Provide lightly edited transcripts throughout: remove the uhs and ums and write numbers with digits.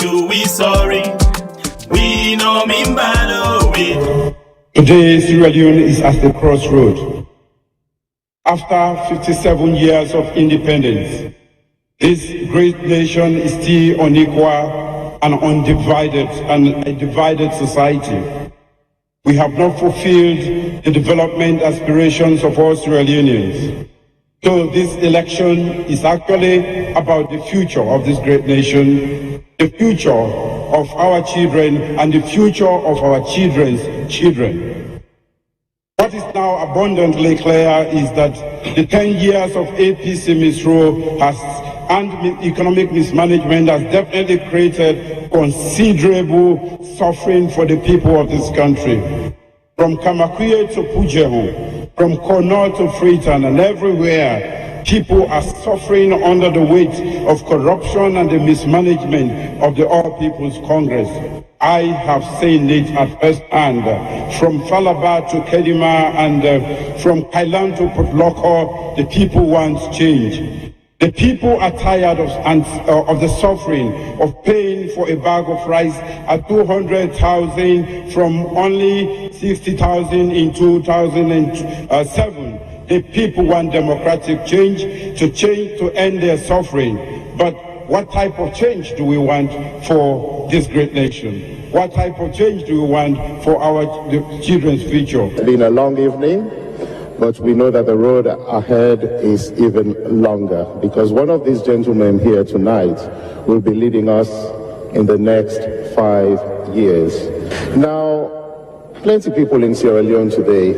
to we sorry. We know mean bad way. Today, Sierra Leone is at the crossroad. After 57 years of independence, this great nation is still unequal and undivided and a divided society. We have not fulfilled the development aspirations of all Sierra Leoneans. So this election is actually about the future of this great nation, the future of our children, and the future of our children's children. What is now abundantly clear is that the 10 years of APC misrule and economic mismanagement has definitely created considerable suffering for the people of this country. From Kamakuye to Pujehu, from Kono to Freetown, and everywhere, people are suffering under the weight of corruption and the mismanagement of the All People's Congress. I have seen it at first hand, from Falaba to Kedima and from Kailan to Potloko. The people want change. The people are tired of the suffering of paying for a bag of rice at 200,000 from only 60,000 in 2007. The people want democratic change to end their suffering. But what type of change do we want for this great nation? What type of change do we want for our children's future? It's been a long evening, but we know that the road ahead is even longer, because one of these gentlemen here tonight will be leading us in the next 5 years. Now, plenty of people in Sierra Leone today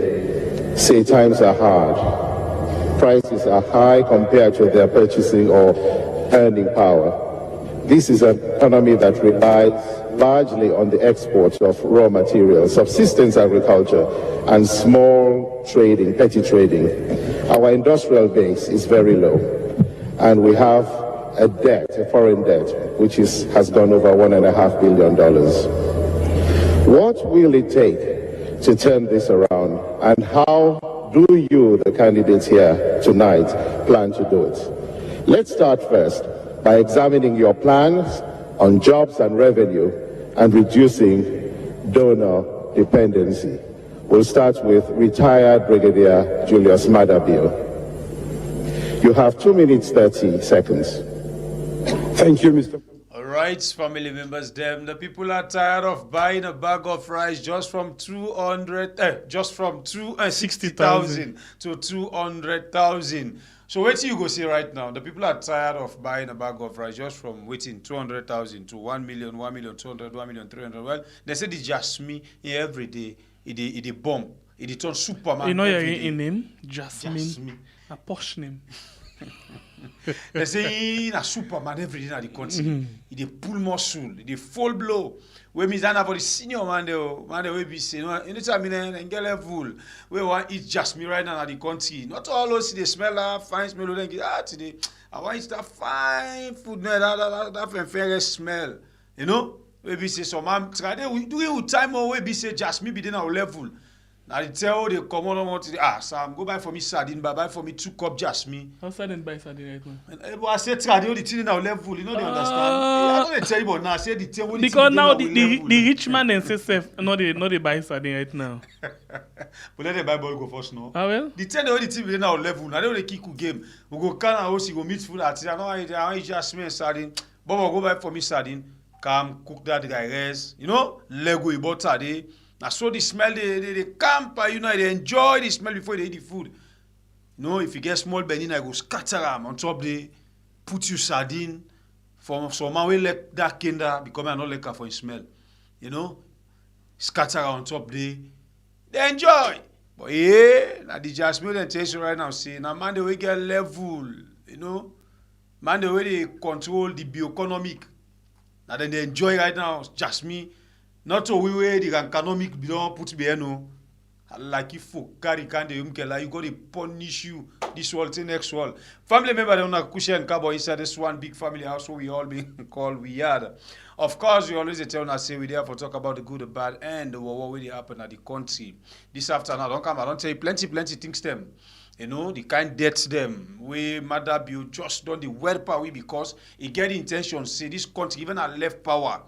say times are hard. Prices are high compared to their purchasing or earning power. This is an economy that relies largely on the exports of raw materials, subsistence agriculture, and small trading, petty trading. Our industrial base is very low, and we have a debt, a foreign debt, which has gone over $1.5 billion. What will it take to turn this around, and how do you, the candidates here tonight, plan to do it? Let's start first by examining your plans on jobs and revenue and reducing donor dependency. We'll start with retired Brigadier Julius Madabio. You have 2 minutes, 30 seconds. Thank you, Mr. All right, family members, the people are tired of buying a bag of rice just from 60,000 to 200,000. So wait till you go see right now. The people are tired of buying a bag of rice just from waiting 200,000 to 1 million, 1 million 200, 1 million 300. Well, they say the Jasmine every day. It bomb. It turn Superman. You know your name? Jasmine. A posh name. They say a Superman every day in the country. It pull muscle. It full blow. We mean that for the senior man we be saying, anytime in get level, we want eat Jasmine right now in the country. Not all those they smell fine smell. Today I want eat that fine food. That fair smell. You know. We be say some man try doing time we be say Jasmine be then our level. Now they tell the common want to Sam go buy for me sardine, buy for me 2 cup Jasmine. How sardine buy sardine right now? And I say try the thing in our level, you know they understand. I don't tell you but now I say the tell because now the rich man and say self no they buy sardine right now. But let the Bible go first now. Ah well? The tell the only team in our level. Now they only kick game. We go can house go meet food at I eat Jasmine and sardine. Bobo go buy for me sardine. Come cook that guy rice, you know, Lego butter they. Now so the smell they camp, you know, they enjoy the smell before they eat the food. You know, if you get small benin, I go scatter them on top they put you sardine for some man will let that kinder become not liquor for his smell. You know, scatter on top they enjoy. But yeah, now the Jasmine and taste right now see now man they will get level, you know, man the way they control the bioeconomic. Now then they enjoy right now, Jasmine. Not so we way the economic don't put me no. Like if you carry candy, you got to punish you this world to next world. Family member don't have cushion Kargbo inside this one big family house, so we all be called we are. Of course, we always tell us say we there for talk about the good, the bad, and what really happen at the country. This afternoon, I don't come, I don't tell you plenty things them. You know, the kind debts them. We mother bill just done the word power because he get the intention say this country even a left power.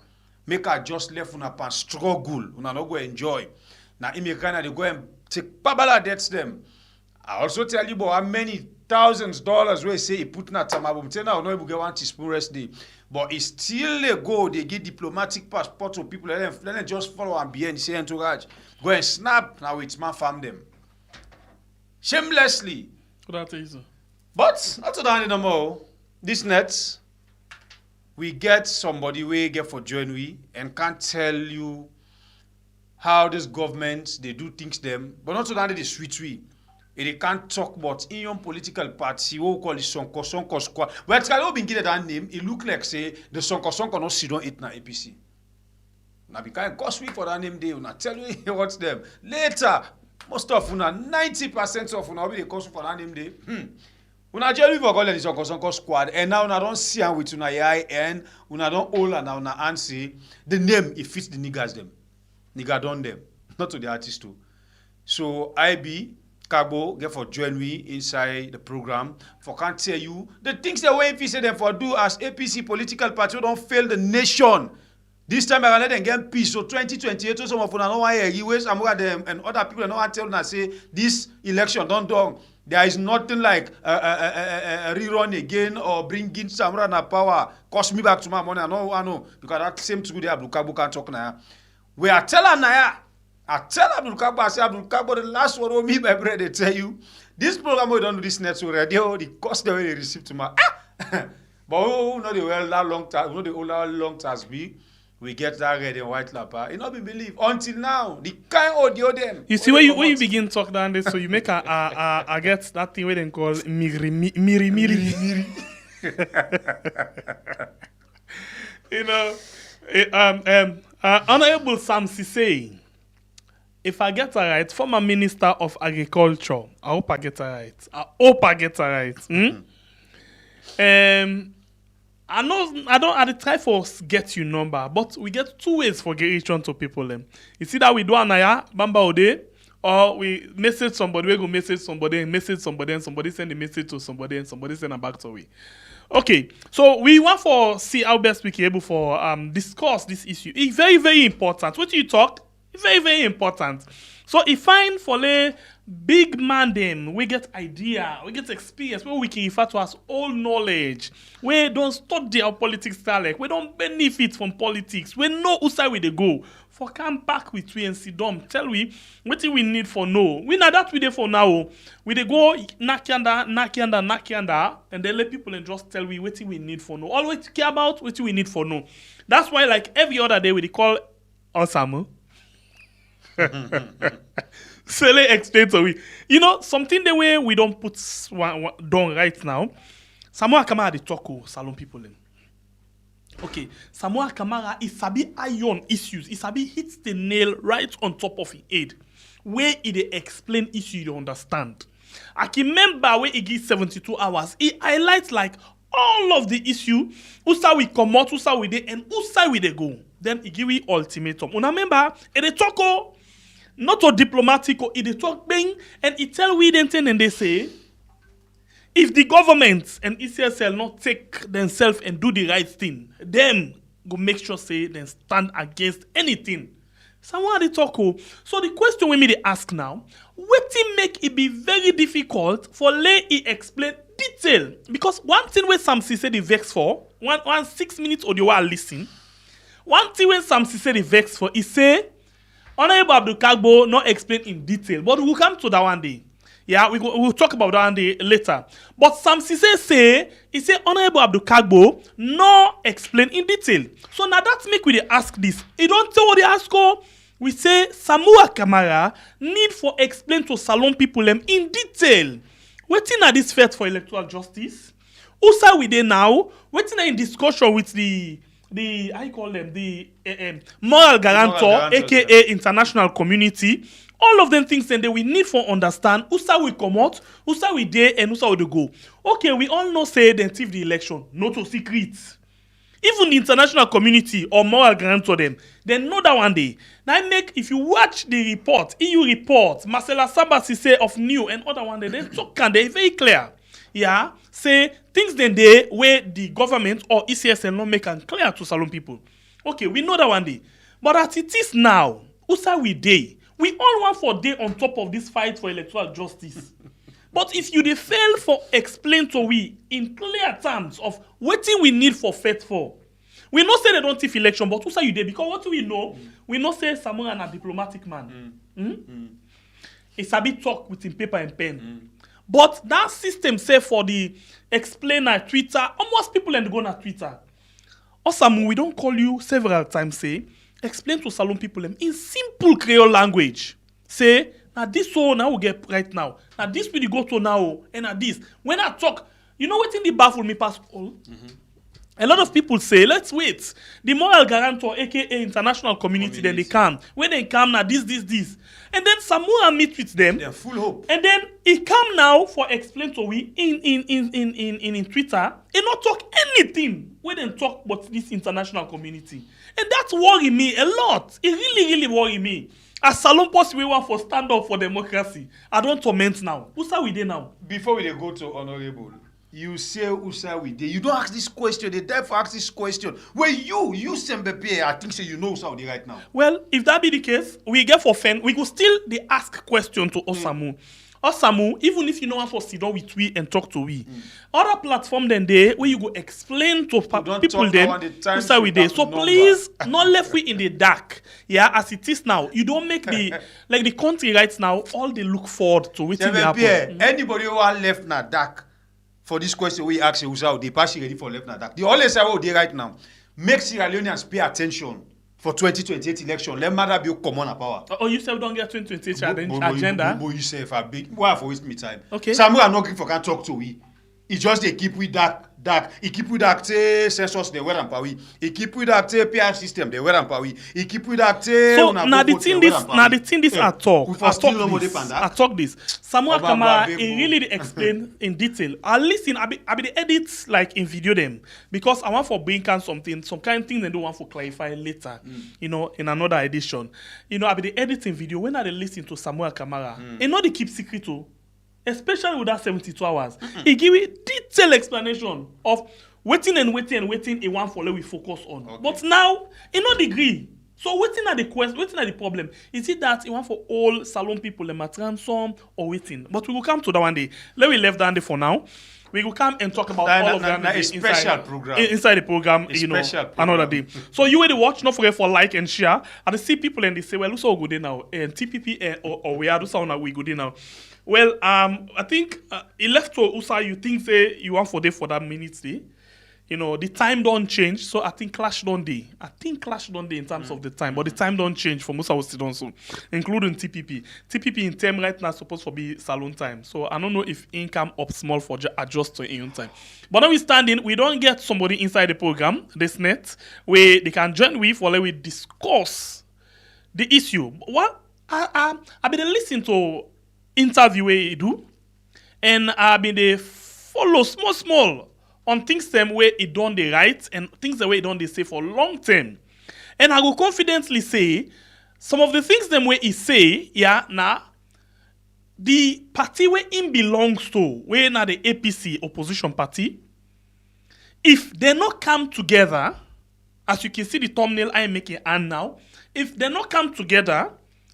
Make her just left on a struggle. Una not go enjoy. Now immigrant they go and take babala debts them. I also tell you about how many thousands dollars we say he put in a tamabum. Tell now no you get 1 teaspoon rest day. But it's still they go, they get diplomatic passport to people, let them just follow and be and say entourage. Go and snap now it's man farm them. Shamelessly. That is. But not to the end no more. This net, we get somebody we get for join we and can't tell you how this government they do things them, but not to the end the sweet we. They can't talk about in your political party, what we call it Sonko Squad. But it's been given that name, it look like say the Sonko no sit down it na APC. Now because cost week for that name they will not tell you what's them. Later, most of una 90% of una will be the cost for that name they. Una jelly for call the Sonko Squad, and now una don't see am with una eye and una don't hold and una answer the name it fits the niggas them. Nigga done them, not to the artist too. So Kargbo get for join me inside the program for can't tell you the things that way if you say them for do as APC political party don't fail the nation. This time I let them get peace. So 2028 so some of them know why ways Samura them and other people know and tell them say this election don't done. There is nothing like a rerun again or bringing Samura na power. Cost me back to my money. I know because that same to the Kargbo can't talk now. We are telling now. I tell Kargbo, I say Kargbo, the last one me my brother they tell you this program we don't do this network radio the cost the way they receive to my but who know the well that long time, know the whole long time be we get that red and white lapper. You not be believe until now the kind audio them. You see when you begin talk down this, so you make a get that thing where they call miri. You know, Honorable Sam Sisei. If I get it right, former Minister of Agriculture. I hope I get it right. I try for get you number, but we get 2 ways for get each one to people them. You see that we do anaya bamba ode, or we message somebody, we go message somebody, and somebody send a message to somebody, and somebody send a back to we. Okay, so we want for see how best we can able for discuss this issue. It's very, very important. What you talk? Very, very important. So if fine for the big man them, we get idea, we get experience, where we can refer to as all knowledge. We don't study our politics style, like we don't benefit from politics. We know who side we they go. For come back with we and sit down, tell we what we need for know. We know that we there for now. We they go nakianda, and they let people and just tell we what we need for know. Always care about what we need for know. That's why like every other day we they call Osamu. So let's explain to we. You know, something the way we don't put down right now. Samura Kamara the talk salon people in. Okay, Samura Kamara is sabi iron issues. He sabi hits the nail right on top of his head. Where he dey explain issue you understand. I can remember when he gives 72 hours. He highlights like all of the issue. Who side we come out, who side we dey, and who side we dey go. Then he give you ultimatum. Una remember, he dey talk not so diplomatic, he dey talk bang, and he tell we then and they say, if the government and ECSL not take themselves and do the right thing, them go make sure say they stand against anything. Someone they talk. So the question we may ask now, what make it be very difficult for Lay explain detail? Because one thing where Sam said the vex for, one 6 minutes audio I listen. One thing when Sam said the vex for, he say, Honorable Kargbo not explain in detail, but we'll come to that one day. Yeah, we'll talk about that one day later. But Sam Sise say, he say Honorable Kargbo no explain in detail. So now that make we dey ask this. He don't tell what they ask. We say Samura Kamara need for explain to salon people them in detail. Waiting at this fight for electoral justice. Who say we dey now? Waiting in discussion with the how you call them the moral guarantor, aka international community. All of them things then we need for understand who say we come out, who say we there, and who say we go. Okay, we all know say they thief the election, not a secret. Even the international community or moral guarantor them, they know that one day. Now make, if you watch the report, EU report, Marcela Sabasi say of new and other one day, they talk and they very clear. Yeah, say things then they where the government or ECSN not make and clear to Salon people. Okay, we know that one day. But as it is now, usa we day. We all want for day on top of this fight for electoral justice. But if you dey fail for explain to we in clear terms of what we need for faith for, we not say they don't thief election, but who say you dey? Because what we know say Samura na diplomatic man. It's a bit talk with him paper and pen. But that system say for the explainer Twitter, almost people and go na Twitter. Osamu, we don't call you several times, say, explain to Salon people in simple Creole language. Say, now this one now we get right now. Now this we go to now, and now this. When I talk, you know what in the baffle me past all? A lot of people say, let's wait. The moral guarantor, aka international community, then they come. When they come now, this. And then Samura meet with them. They're full hope. And then he come now for explain to we in Twitter and not talk anything when they talk about this international community. And that worry me a lot. It really worry me. As Salon Post we want for stand up for democracy. I don't torment now. Who's we there now? Before we go to Honorable, you say Usa we dey. You don't ask this question. They therefore ask this question. Where you Sembepe, I think so you know Usa right now. Well, if that be the case, we get for fan. We could still they ask question to Osamu. Osamu, even if you know want for sit down with we and talk to we. Other platform than they where you go explain to people then Usa we dey. So please, not left we in the dark. Yeah, as it is now. You don't make the like the country right now. All they look forward to waiting happen. Anybody who are left na dark. For this question, we ask you, they pass ready for left now. The only say what they right now, make Sierra Leoneans pay attention for 2028 election. Let matter be come on power. Oh, you said don't get 2028 agenda. You say if I big, why for waste me time? Okay. Samura not for can talk to we. He just they keep with dark. He keep with that census they wear and power. He keep with that PR system they wear and power. He keep with that. So now the thing this I talk this. Samura Kamara really explain in detail. I listen. I be the edits like in video them because I want for bring can some kind of thing they don't want for clarify later. You know, in another edition. You know, I be the editing video when I listen to Samura Kamara. And not the keep secret too. Especially with that 72 hours. He give you detailed explanation of waiting he want for let we focus on. Okay. But now, he no degree. So waiting at the problem. Is it that he want for all Salon people them at ransom or waiting? But we will come to that one day. Let me leave that day for now. We will come and talk about all of them inside the program, you know, another day. So you will watch, don't forget for like and share. And I see people and they say, well, who's all good there now? And TPP or we are do sound like we good there now. Well, I think it left to Usa. You think say you want for day for that minutes day. You know, the time don't change, so I think clash don't day. In terms of the time, but the time don't change for Musa was still so, including TPP. TPP in term right now supposed to be Salon time. So I don't know if income up small for adjust to in time. But now we standing, we don't get somebody inside the program, this net, where they can join with while we discuss the issue. What I've been listening to interview where he do, and I've been they follow small on things them where it done the right and things the way it done they say for long term. And I will confidently say some of the things them where he say, yeah, now the party where him belongs to, where now the APC opposition party, if they not come together, as you can see the thumbnail I am making and now, if they not come together,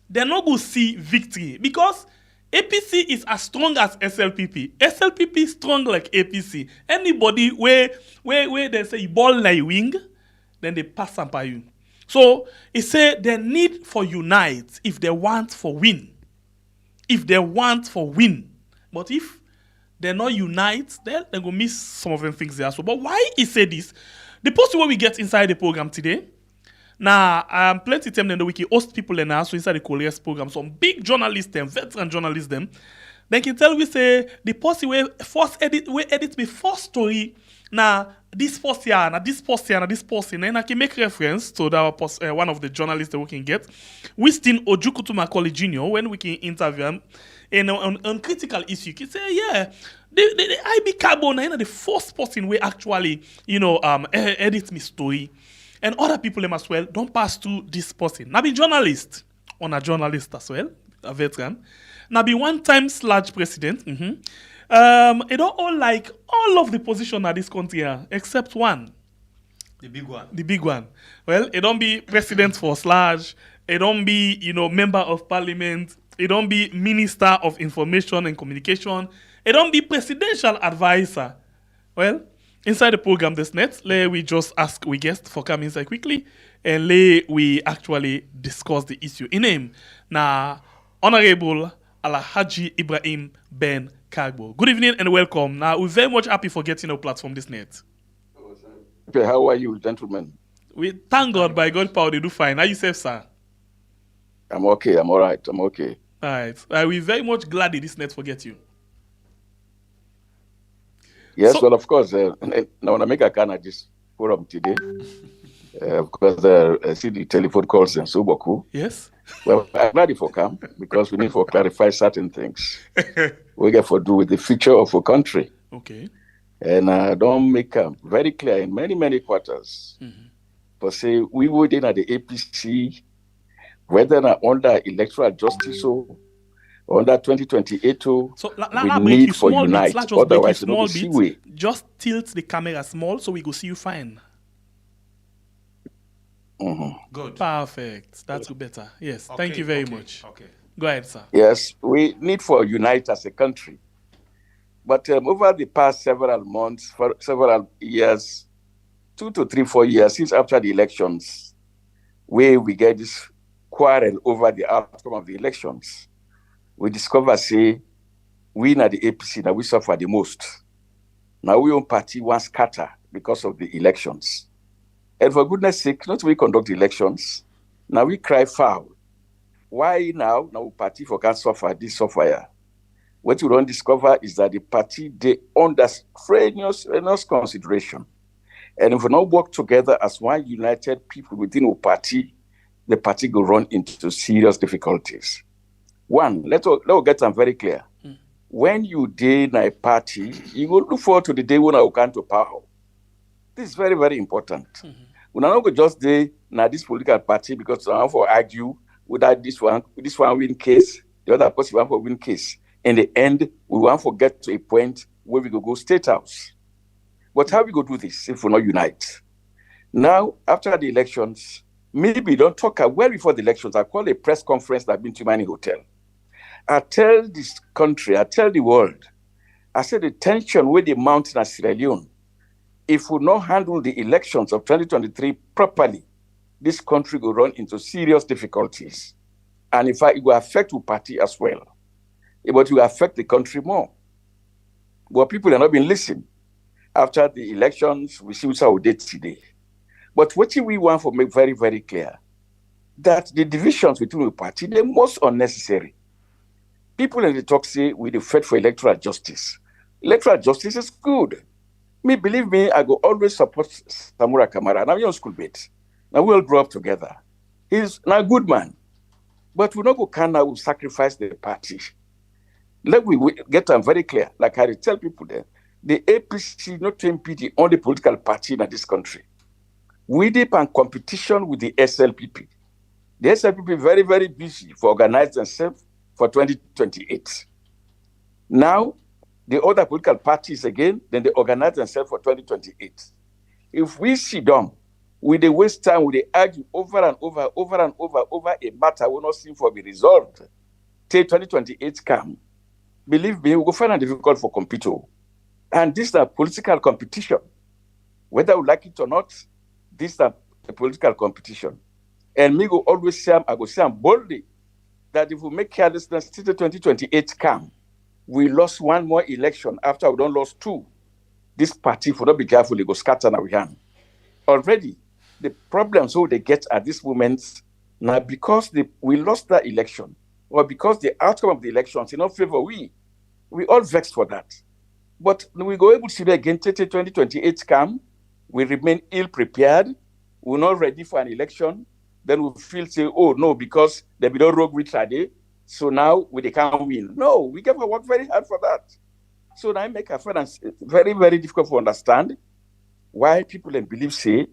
they're not going to see victory because APC is as strong as SLPP. SLPP is strong like APC. Anybody where they say you ball like wing, then they pass them by you. So it say they need for unite if they want for win. But if they not unite, then they go miss some of them things there. So, but why he say this? The post where we get inside the program today. Now, plenty of time then we can host people and also inside the Couriers program. Some big journalists, them, veteran journalists, them. They can tell we say the post where first edit me first story. Now, this post here, and this post here, and this post here, and I can make reference to that one of the journalists that we can get, Winston Ojukutu Macaulay Jr., when we can interview him, and on critical issue, he can say, yeah, the IB Kargbo, now the first person we actually, edit my story, and other people them as well don't pass through this person. Now be journalist, on a journalist as well, a veteran. Now be one-time / president. It don't all like all of the position at this country here, except one. The big one. The big one. Well, it don't be president for / it don't be, member of parliament, it don't be minister of information and communication, it don't be presidential advisor. Well, inside the program this net, we just ask we guest for come inside quickly, and we actually discuss the issue. In name, now, Honorable Alhaji Ibrahim Ben Kargbo. Good evening and welcome. Now, we're very much happy for getting our platform this net. Okay, how are you, gentlemen? We thank God, by God power, they do fine. How you safe, sir? I'm okay, I'm all right, I'm okay. All right. We're very much glad that this net forget you. Yes, well, of course, now when I make a can at this forum today, because I see the telephone calls and so beaucoup. Yes. Well, I'm glad for come because we need to clarify certain things. We get for do with the future of our country. Okay. And don't make very clear in many quarters. But say we would in at the APC, whether under electoral justice or under 2028, so we need for unite. Otherwise, small bit. Just tilt the camera small so we go see you fine. Good. Perfect. That's better. Yes. Okay, Thank you very much. Okay. Go ahead, sir. Yes, we need for unite as a country. But over the past several months, for several years, 2 to 3, 4 years since after the elections, where we get this quarrel over the outcome of the elections, we discover, say, we in the APC, now we suffer the most. Now we own party one scatter because of the elections. And for goodness sake, not we conduct elections, now we cry foul. Why now? Now party for can suffer this software. What we don't discover is that the party, they under strenuous consideration. And if we not work together as one united people within our party, the party will run into serious difficulties. One, let's get them very clear. When you day in a party, you will look forward to the day when I will come to power. This is very, very important. We not go just day now this political party because I want to argue whether this one win case, the other person want for win case. In the end, we want to get to a point where we go state house. But how we go do this if we not unite? Now, after the elections, maybe don't talk well before the elections. I call a press conference that I've been to many hotel. I tell this country, I tell the world, I said the tension with the mountain at Sierra Leone, if we not handle the elections of 2023 properly, this country will run into serious difficulties. And in fact, it will affect the party as well. But it will affect the country more. But people have not been listening. After the elections, we see what we did today. But what we want to make very, very clear, that the divisions between the party, they're most unnecessary. People in the talk say we fight for electoral justice. Electoral justice is good. Believe me, I go always support Samura Kamara. Now you're schoolmate. Now we all grow up together. He's now a good man. But we not go can now sacrifice the party. Let me get them very clear. Like I tell people there, the APC not to be the only political party in this country. We dip in competition with the SLPP. The SLPP very, very busy for organizing themselves for 2028. Now, the other political parties again, then they organize themselves for 2028. If we sit down, with the waste time, with the argue over and over a matter will not seem to be resolved, till 2028 come, believe me, we will find it difficult for computer. And this is a political competition. Whether we like it or not, this is a political competition. And me go always say, I go say boldly, that if we make carelessness till 2028 come, we lost one more election after we don't lost 2. This party, if we not be careful, they go scatter now we hand. Already, the problems they get at this moment now because we lost that election, or because the outcome of the elections in our favor, we all vexed for that. But we go able to see again till 2028 come, we remain ill-prepared, we're not ready for an election, then we feel, say, oh, no, because there be no rogue we tried, so now we can't win. No, we have to work very hard for that. So now I make a friend very, very difficult to understand why people then believe, say,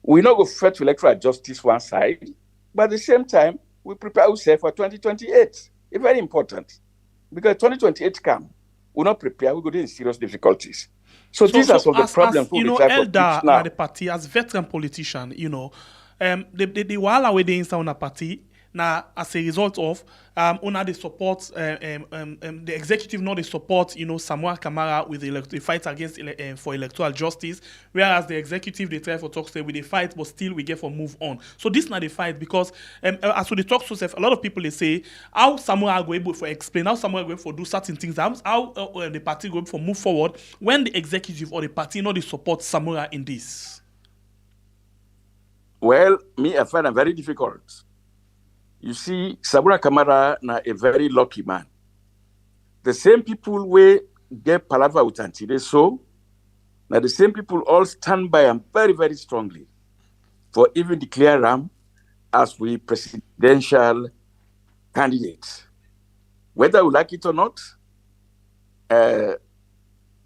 we not go fair to electoral justice one side, but at the same time, we prepare ourselves for 2028. It's very important. Because 2028 come, we're not prepared, we go in serious difficulties. So these are some of the problems you know, elder na the party, as veteran politician, you know, the while away the inside on a party, now as a result of una the support the executive not the support, you know, Samura Kamara with the fight against for electoral justice, whereas the executive they try for talk say with the fight, but still we get for move on. So this not the fight because as we talk to self, a lot of people they say how Samura go able for explain how Samura go for do certain things, how the party go for move forward when the executive or the party not the support Samura in this. Well, me I find it very difficult. You see, Samura Kamara na a very lucky man. The same people we get palaver with Antide, so now the same people all stand by him very, very strongly for even declare him as we presidential candidate. Whether we like it or not, Minkalu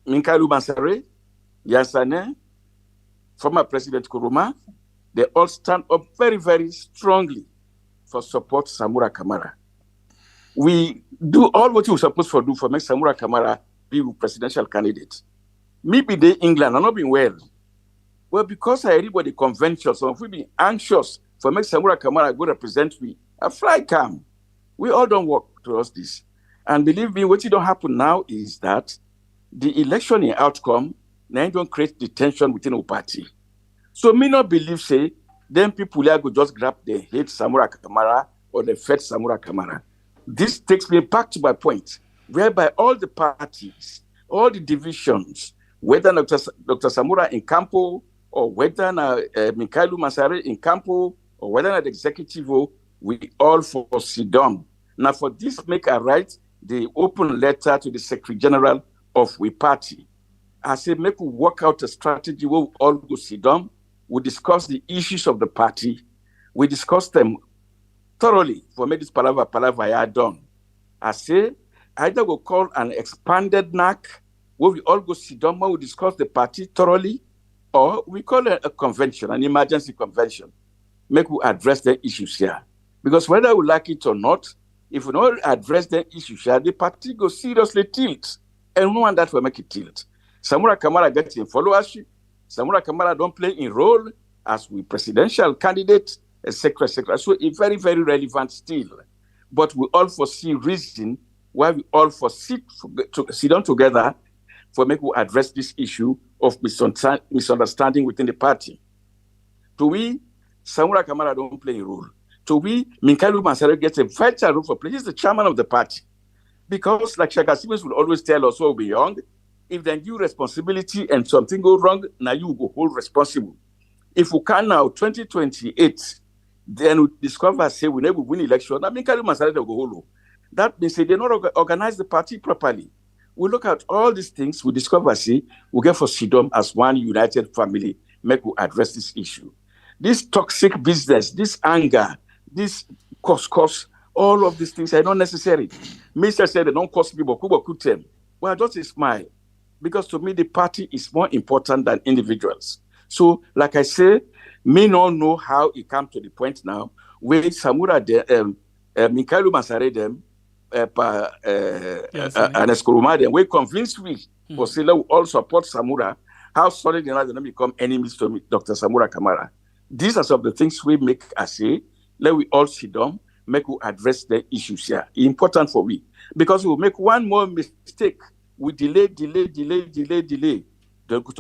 Mansare, Yansane, former President Koroma, they all stand up very, very strongly for support Samura Kamara. We do all what we're supposed to do for make Samura Kamara be a presidential candidate. Me be the England, I'm not being well. Well, because I read about the convention, so if we be anxious for make Samura Kamara go represent me, a fly come. We all don't work towards this. And believe me, what don't happen now is that the election in outcome now don't create the tension within a party. So me not believe, say, then people here go just grab the hate Samura Kamara or the fed Samura Kamara. This takes me back to my point, whereby all the parties, all the divisions, whether Dr. Samura in Campo or whether Mikhailo Masare in Campo or whether the executive, we all for Sidon. Now for this, make a write the open letter to the Secretary General of we party. I say make we work out a strategy where we all go Sidon. We discuss the issues of the party. We discuss them thoroughly for me this palaver I had done. I say, either we'll call an expanded NAC, where we all go sit down, where we discuss the party thoroughly, or we call it a convention, an emergency convention. Make we address the issues here. Because whether we like it or not, if we don't address the issues here, the party go seriously tilt. And no one that will make it tilt. Samura Kamara gets in followership. Samura Kamara don't play in role as we presidential candidate, etc., etc. So it's very, very relevant still. But we all foresee reason why we all foresee to sit down together for make we address this issue of misunderstanding within the party. To we, Samura Kamara don't play a role. To we, Minkalu Mansare gets a vital role for play. He's the chairman of the party. Because like Shaka Stevens will always tell us when we're young, if they give responsibility and something go wrong, now you go hold responsible. If we can now, 2028, then we discover, say, we never win election, I mean, Karim Masare go hold. That means they did not organize the party properly. We look at all these things, we discover, see, we get for Sidom as one united family, make we address this issue. This toxic business, this anger, this cost, all of these things are not necessary. Mr. said they don't cost people, who could them. Well, just a smile. Because to me, the party is more important than individuals. So, like I say, me not know how it come to the point now where Samura, Mikhailo Masare, them, Ernest Koroma, them, we convince we for say we all support Samura. How solid they not become enemies to Dr. Samura Kamara. These are some of the things we make us say. Let we all sit down, make we address the issues here. It's important for we because we will make one more mistake. We delay. To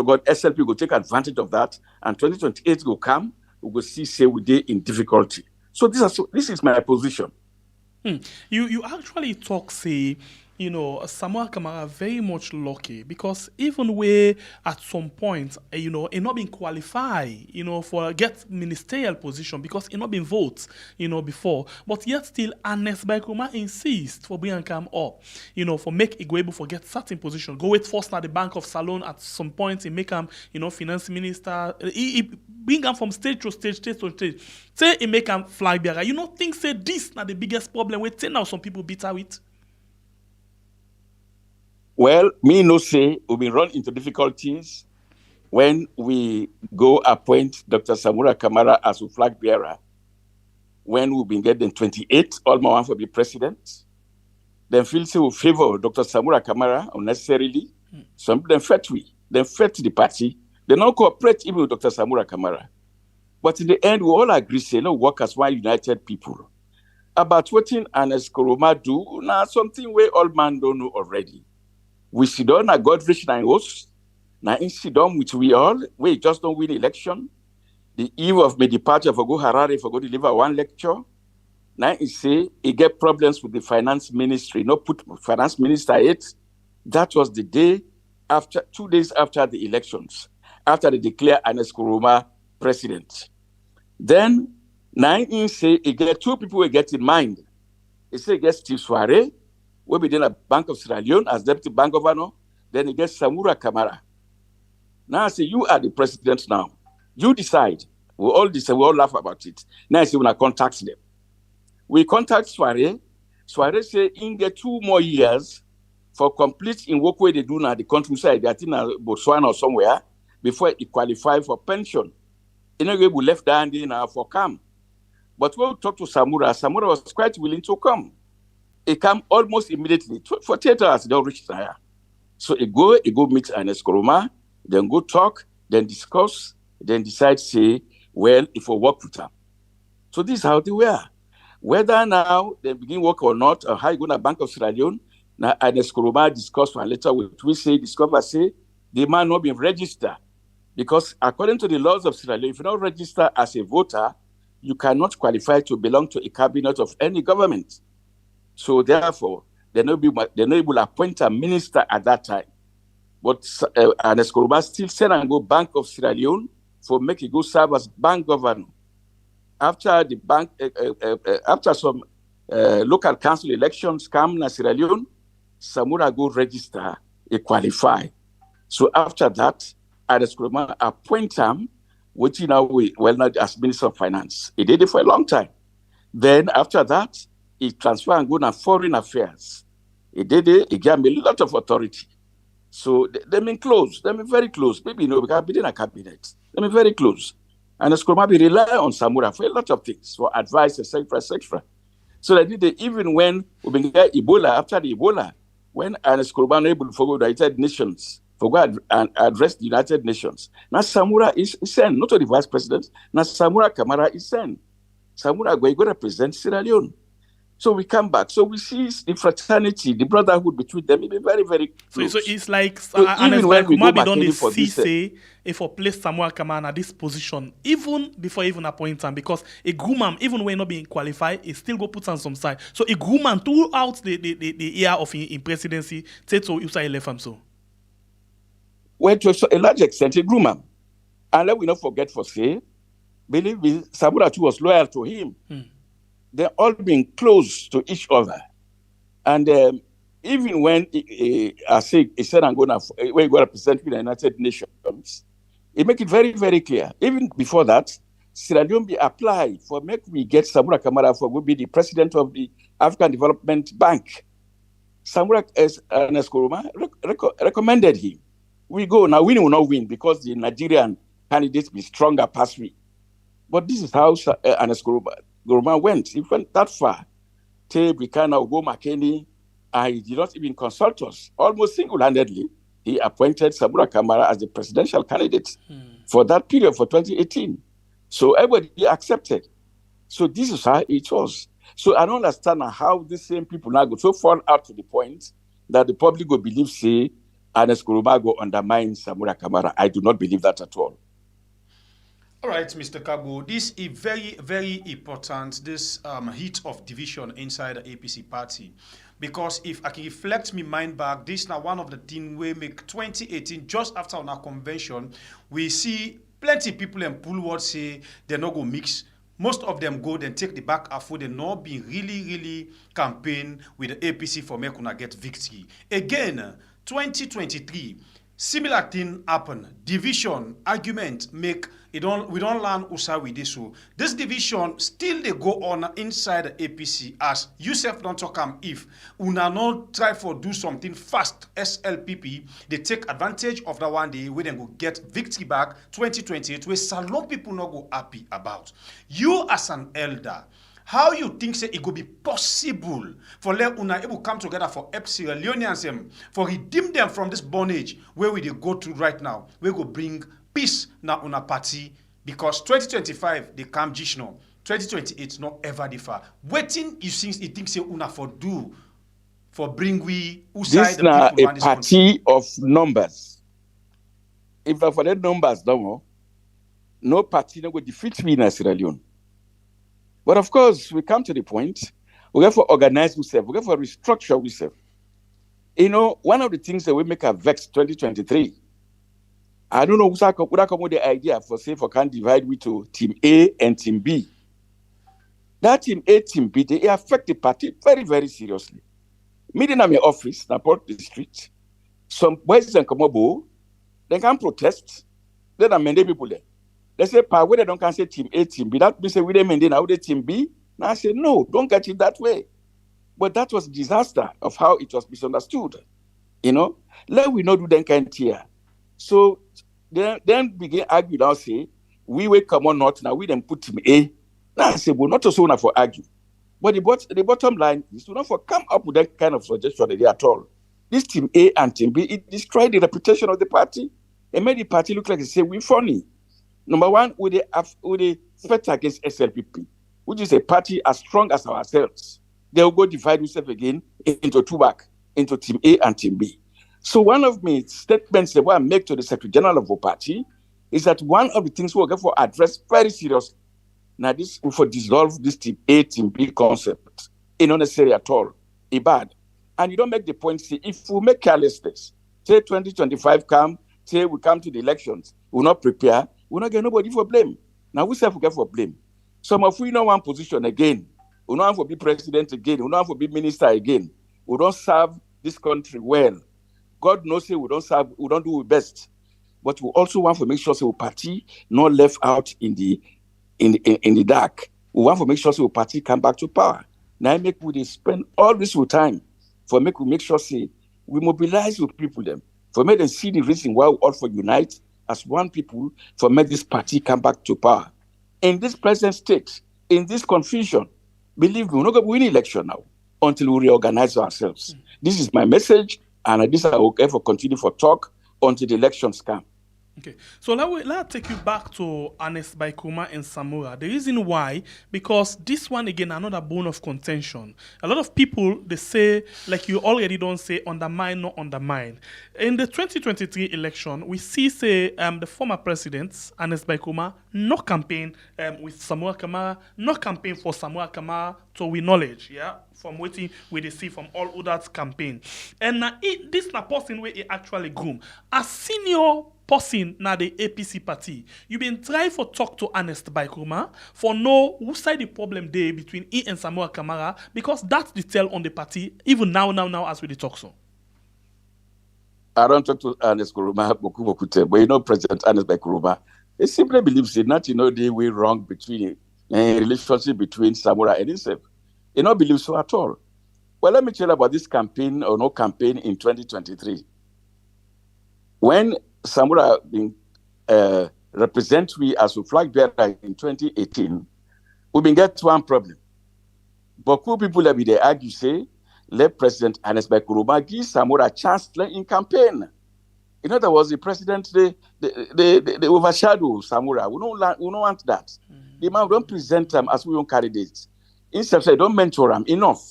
God, SLP will take advantage of that, and 2028 will come. We will see, say, we did in difficulty. So this is my position. You actually talk, say, Samura Kamara very much lucky because even where at some point, he not been qualified, for get ministerial position because he not been votes, before. But yet still, Ernest Bai Koroma insist for bring come up, for make Igwebo for get certain position. Go wait first at the Bank of Salon at some point, he make him, finance minister. He bring him from stage to stage, stage to stage. Say he make him flag bearer. Think say this not the biggest problem with now some people bitter with. Well, me no say we been run into difficulties when we go appoint Dr. Samura Kamara as a flag bearer. When we been getting 28, all my one for be president. Then feel say we favor Dr. Samura Kamara unnecessarily. Some them fret the party. They don't cooperate even with Dr. Samura Kamara. But in the end, we all agree say no work as one united people. About what Ernest Koroma do, now something we all man don't know already. We sit down at Godrich and host. Now in sit down with we all, we just don't win election. The eve of my departure for go Harare for go deliver one lecture. Now he say he get problems with the finance ministry. No put finance minister yet. That was the day after 2 days after the elections, after they declare Ernest Koroma president. Then now he say he get two people we get in mind. He say he gets Steve Soare, we be in a Bank of Sierra Leone as deputy bank governor. Then he gets Samura Kamara. Now I say, you are the president now. You decide. We all decide, we all laugh about it. Now I say, when I contact them. We contact Soare. Soare say, in get 2 more years for complete in work where they do now the countryside, I think Botswana or somewhere, before he qualify for pension. Anyway, we left down there for come. But when we talked to Samura, Samura was quite willing to come. He come almost immediately. For 48 hours, they don't reach there. So he go meet Ernest Koroma, then go talk, then discuss, then decide, say, well, if we work with them. So this is how they were. Whether now they begin work or not, or how you go to Bank of Sierra Leone, now Ernest Koroma discuss one letter with we say, discover, say, the man not been registered. Because according to the laws of Sierra Leone, if you don't register as a voter, you cannot qualify to belong to a cabinet of any government. So therefore, they're not able to appoint a minister at that time. But Ernest Koroma still send and go Bank of Sierra Leone for make it go serve as bank governor. After the bank, after some local council elections come in Sierra Leone, Samura go register, he qualify. So after that, Ernest Koroma appoint him, which now not as Minister of Finance. He did it for a long time. Then after that, he transferred and go to foreign affairs. He did it, he gave me a lot of authority. So they mean close, they mean very close. Maybe because be in a cabinet. They mean very close. And Koroma be rely on Samura for a lot of things, for advice, etc., etc. So they did it even when we began Ebola, after the Ebola, when Ernest Koroma able to go to the United Nations, for go and address the United Nations. Now Samura is sent, not to the vice president, now Samura Kamara is sent. Samura go represent Sierra Leone. So we come back. So we see the fraternity, the brotherhood between them. It be very, very close. So it's like so even when we go back don't for see this, say if for place Samura Kamara at this position, even before even appoint him, because a groom even when not being qualified, he still go put on some side. So a groom throughout the year of in presidency, say to you say left him so. Well, to a large extent, a groom. And let we not forget for say, believe me, Samura too was loyal to him. They're all being close to each other. And even when I say he said I'm going to represent the United Nations, it make it very, very clear. Even before that, Sierra Leone be applied for make we get Samura Kamara for will be the president of the African Development Bank. Samura Ernest Koroma recommended him. We go now. We will not win because the Nigerian candidates be stronger past me. But this is how Ernest Koroma went. He went that far. Brikana Ugo McKinney, he did not even consult us. Almost single-handedly, he appointed Samura Kamara as the presidential candidate for that period, for 2018. So everybody accepted. So this is how it was. So I don't understand how these same people now go so far out to the point that the public will believe, say, Ernest Koroma go undermine Samura Kamara. I do not believe that at all. All right, Mr. Kargbo, this is very, very important, this heat of division inside the APC party. because if I can reflect my mind back, this now one of the things we make 2018 just after our convention, we see plenty people and pull words say they're not go mix. Most of them go then take the back after they not be really campaign with the APC for make una get victory. Again, 2023. Similar thing happen. Division, argument make we don't learn usa with this. So this division still they go on inside the APC as Yusuf don't talk if una not try for do something fast SLPP, they take advantage of that one day we then go get victory back 2028 where Salon people not go happy about. You as an elder, how you think say it could be possible for let una able come together for help Sierra Leoneans for redeem them from this bondage where we they go to right now? We go bring peace na una party because 2025 they come Jishno, 2028 not ever differ. Waiting you think say una for do for bring we this the now people a party of numbers. If I for the numbers no party no go defeat me in Sierra Leone. But of course, we come to the point, we have to organize ourselves, we have to restructure ourselves. You know, one of the things that we make a vex 2023, I don't know who come with the idea for say for can divide we to team A and team B. That team A, team B, they affect the party very, very seriously. Meeting at my office, in Port District, some boys and Komobo, they can protest, then amend people there. They say, where they don't can say team A, team B. That means we them and then how they team B. Now I say, no, don't get it that way. But that was a disaster of how it was misunderstood. You know, let we not do that kind here. So then begin argue now say, we will come on not now, we then put team A. Now I say, well, not also not for argue. But the bottom line is to not for come up with that kind of suggestion at all. This team A and team B, it destroyed the reputation of the party. It made the party look like they say we're funny. Number one, with the fight against SLPP, which is a party as strong as ourselves. They will go divide themselves again into two back, into Team A and Team B. So one of my statements that I make to the Secretary General of the party is that one of the things we're going to address very seriously. Now this we for dissolve this Team A, Team B concept. It's not necessary at all. It's bad. And you don't make the point, see, if we make carelessness, say 2025 come, say we come to the elections, we'll not prepare, we'll not get nobody for blame. Now we self get for blame. Some of we know one position again. We don't want to be president again. We don't want to be minister again. We don't serve this country well. God knows we don't serve, we don't do our best. But we also want to make sure our party not left out in the dark. We want to make sure our party come back to power. Now make we spend all this time for make sure we mobilize with people them for make them see the reason why we all for unite as one people for make this party come back to power. In this present state, in this confusion, believe me, we're not going to win election now until we reorganize ourselves. This is my message, and this I will ever continue for talk until the elections come. Okay, so let's take you back to Ernest Bai Koroma and Samura. The reason why, because this one again, another bone of contention. A lot of people, they say, like you already don't say, undermine, not undermine. In the 2023 election, we see, say, the former president, Ernest Bai Koroma, not campaign with Samura Kamara, not campaign for Samura Kamara to we knowledge, yeah, from waiting we see from all others campaign. And this is the person where he actually groom. A senior person na the APC party. You been trying for talk to Ernest Bai Koroma for know who side the problem there between he and Samura Kamara, because that's the tell on the party, even now as we talk so. I don't talk to Ernest Koroma, but you know President Ernest Bai Koroma, he simply believes that not the way wrong between relationship between Samura and himself. He don't believe so at all. Well, let me tell you about this campaign or no campaign in 2023. When Samura represent we as a flag bearer in 2018, we been get one problem. But people that they argue say, let President Ernest Bai Koroma give Samura a chance in campaign. In other words, the president they overshadow Samura. We don't want that. The man don't present them as we own candidates. Instead, they don't mentor him enough.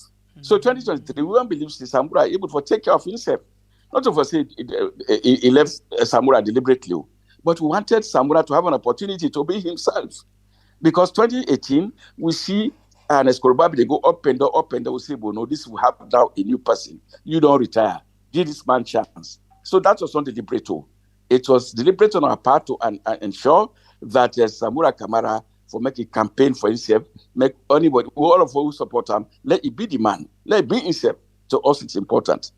So 2023, we don't believe Samura able to take care of himself. Not to say he left Samura deliberately, but we wanted Samura to have an opportunity to be himself. Because 2018, we see And as Koroma, they go up and down, will say, well, no, this will happen now, a new person. You don't retire. Give this man chance. So that was not deliberate. It was deliberate on our part to ensure that Samura Kamara, for making campaign for himself, make anybody, all of us who support him, let it be the man, let it be himself. To us, it's important.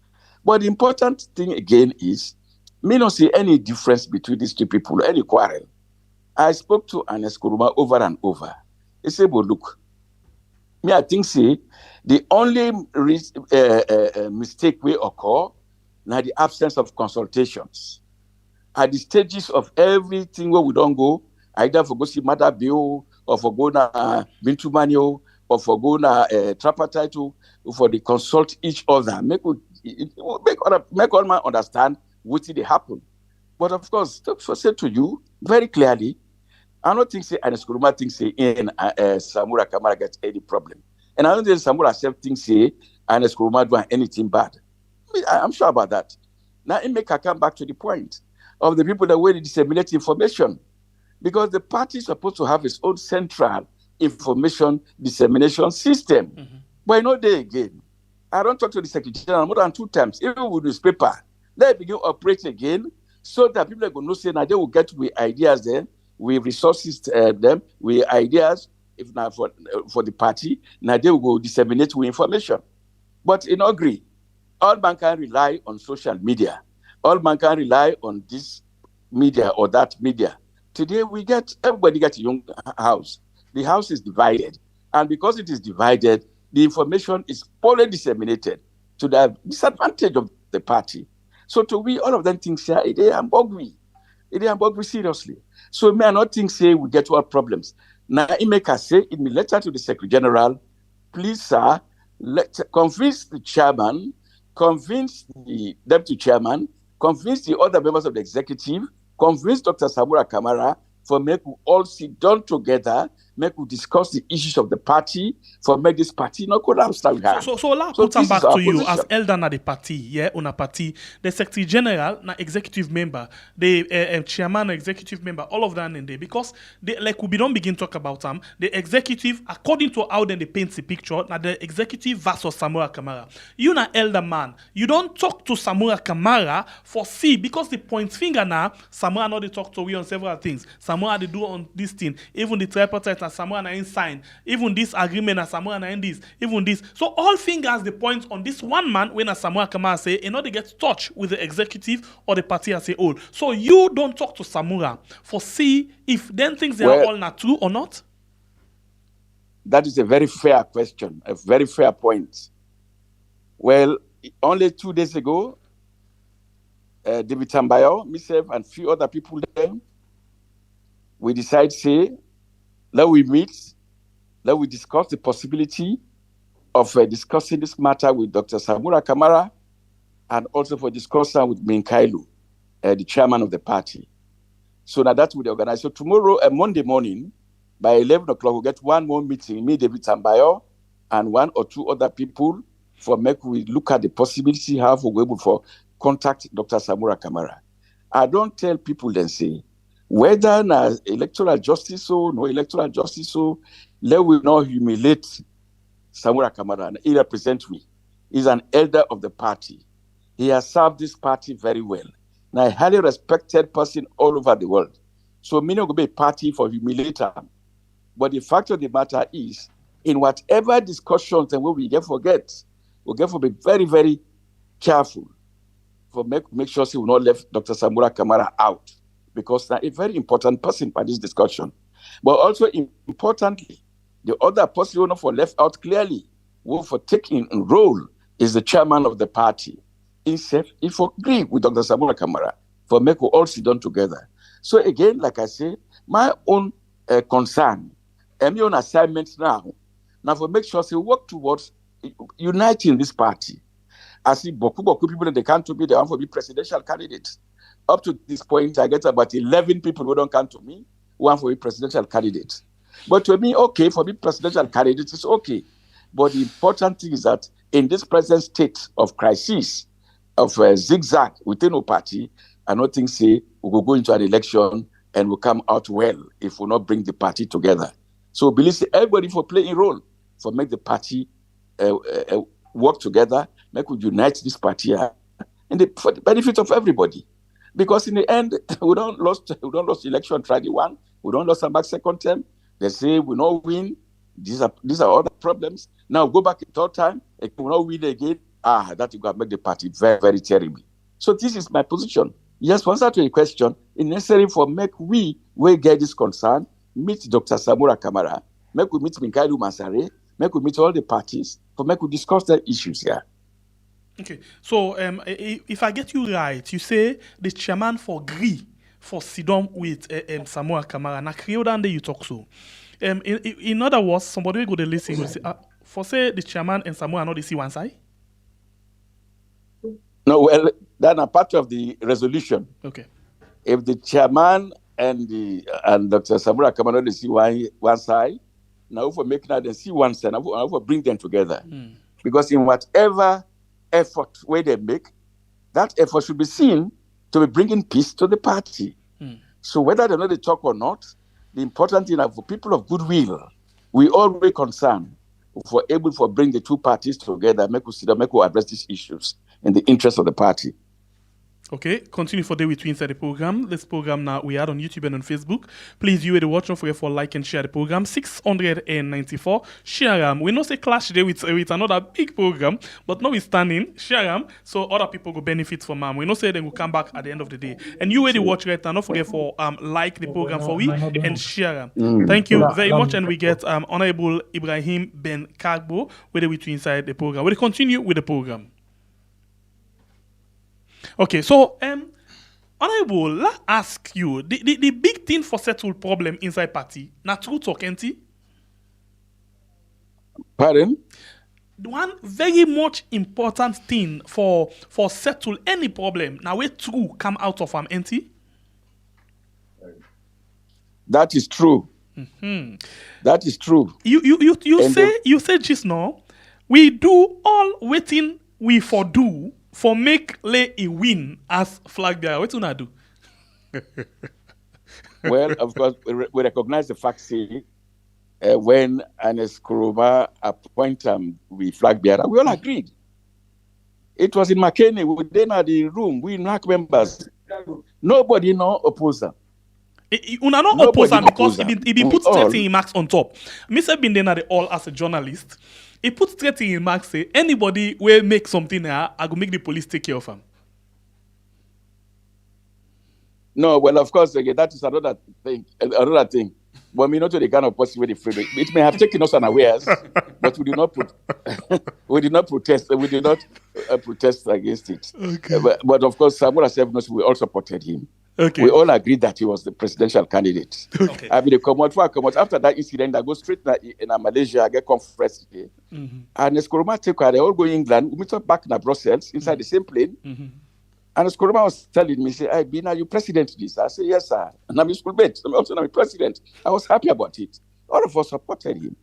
But the important thing again is, me not see any difference between these two people, any quarrel. I spoke to Ernest Koroma over and over. He said, well, look, me, I think, say, the only mistake will occur now the absence of consultations. At the stages of everything where we don't go, either for go see Mother Bill, or for go na Bintu Manio, or for go na tripartite, for the consult each other, make all man understand what did happen. But of course, to say to you very clearly, I don't think say Ernest Koroma thinks say in Samura Kamara gets any problem, and I don't think Samura self thinks say Ernest Koroma doing anything bad. I'm sure about that. Now it make her come back to the point of the people that will disseminate information, because the party is supposed to have its own central information dissemination system. Mm-hmm. But no day again. I don't talk to the Secretary General more than 2 times, even with newspaper. They begin operating again, so that people are going to say now they will get with ideas then, with resources them, with ideas, if not for the party, now they will go disseminate with information. But in agree, all man can rely on social media. All man can rely on this media or that media. Today everybody gets a young house. The house is divided. And because it is divided, the information is poorly disseminated to the disadvantage of the party. So to we, all of them think, say, it is ambogui. It is ambogui seriously. So may I not think, say, we get our problems. Now, it make us say in the letter to the Secretary General, please, sir, convince the chairman, convince the deputy chairman, convince the other members of the executive, convince Dr. Samura Kamara for make we all sit down together, make we discuss the issues of the party, for make this party not collapse. So I'll put them back to you position. As elder na the party, yeah, on a party, the Secretary General, na executive member, the chairman, executive member, all of that in there, because they, like we don't begin talk about them, the executive, according to how then they paint the picture, na the executive versus Samura Kamara. You na elder man, you don't talk to Samura Kamara for see, because the point finger now, Samura know they talk to we on several things. Samura they do on this thing, even the tripartite and Samura na sign, even this agreement and Samura na this, even this. So all fingers the point on this one man when a Samura Kamara say, you know, they get touch with the executive or the party as a whole. So you don't talk to Samura for see if then things they are all not true or not. That is a very fair question, a very fair point. Well, only 2 days ago, David Tambayo, myself, and few other people there, we decided, say, let we meet, let we discuss the possibility of discussing this matter with Dr. Samura Kamara, and also for discussion with Minkailu, the chairman of the party. So now that will be organized. So tomorrow, Monday morning, by 11 o'clock, we'll get one more meeting, me, David Tambayo, and 1 or 2 other people, for make we look at the possibility how we're able to contact Dr. Samura Kamara. I don't tell people then say, whether na electoral justice or no electoral justice, so let we not humiliate Samura Kamara. He represents me. He's an elder of the party. He has served this party very well. Now, a highly respected person all over the world. So, me not going to be a party for humiliator. But the fact of the matter is, in whatever discussions and what we get forget, we get to be very, very careful for make sure we will not leave Dr. Samura Kamara out, because they're a very important person for this discussion. But also importantly, the other person who not for left out clearly, who for taking a role is the chairman of the party. If agree with Dr. Samura Kamara for make we all sit down together. So again, like I say, my own concern and my own assignment now for make sure we work towards uniting this party. I see beaucoup people that they can't to be the one for be presidential candidates. Up to this point, I get about 11 people who don't come to me who want for be presidential candidates. But to me, okay, for be presidential candidates, it's okay. But the important thing is that in this present state of crisis, of zigzag within our party, I don't think say we will go into an election and we'll come out well if we not bring the party together. So believe everybody for playing a role for make the party work together, make we unite this party for the benefit of everybody. Because in the end, we don't lost election, try the one, we don't lost back second term. They say we not win. These are other problems. Now go back a third time, and we not win again. That you got make the party very, very terrible. So this is my position. Yes, to answer to your question, it's necessary for make we get this concern, meet Dr. Samura Kamara, make we meet Minkailu Masare, make we meet all the parties, for make we discuss the issues here. Okay, so if I get you right, you say the chairman for agree for Sidon with Samura Kamara. Na Creole you talk so. In other words, somebody will go to listen will say, for say the chairman and Samura not they see one side? No, well, that's a part of the resolution. Okay. If the chairman and Dr. Samura Kamara they see one side, now if we make that they see one side, now we bring them together. Because in whatever effort where they make, that effort should be seen to be bringing peace to the party. So whether they know they talk or not, the important thing is for people of goodwill, we all very concerned for able to bring the two parties together, make we address these issues in the interest of the party. Okay, continue for day with you inside the program. This program now we are on YouTube and on Facebook. Please, you the watch, don't forget for like and share the program. 694. Share we not say clash today with another big program, but now we standing share so other people go benefit from them. We not say they will come back at the end of the day. And you the watch right now, don't forget for like the program for we and share. Thank you very much. And we get Honorable Ibrahim Ben Kargbo with you inside the program. We'll continue with the program. Okay, so Honorable, let's ask you the big thing for settle problem inside party. Na true talk, ain't it? Pardon? One very much important thing for settle any problem. Now where true come out of ain't it? That is true. That is true. You say just now we do all waiting we for do. For make lay a win as flag bearer, what do you do? Well, of course, we recognize the fact, say, when Ernest Koroma appointed we flag bearer, we all agreed. It was in McKinney, we then had the room, we NAC members. Nobody no opposer. Una not opposer because he been put 13 marks on top. Mr. Bin then at the all as a journalist. He put straight in marks say anybody will make something I go make the police take care of him. No, well, of course, again, that is another thing. But we know to the kind of person with the freedom. It may have taken us unawares, but we did not protest. We did not protest against it. Okay. But of course, Samura said we all supported him. Okay. We all agreed that he was the presidential candidate. Okay. I mean, after that incident, I go straight in Malaysia, I get conference here. And Koroma take they all go England. We meet up back in Brussels inside the same plane. And Koroma was telling me, say, "Hey, Bina, you president this?" I say, "Yes, sir." And I'm schoolmate. I'm also president. I was happy about it. All of us supported him,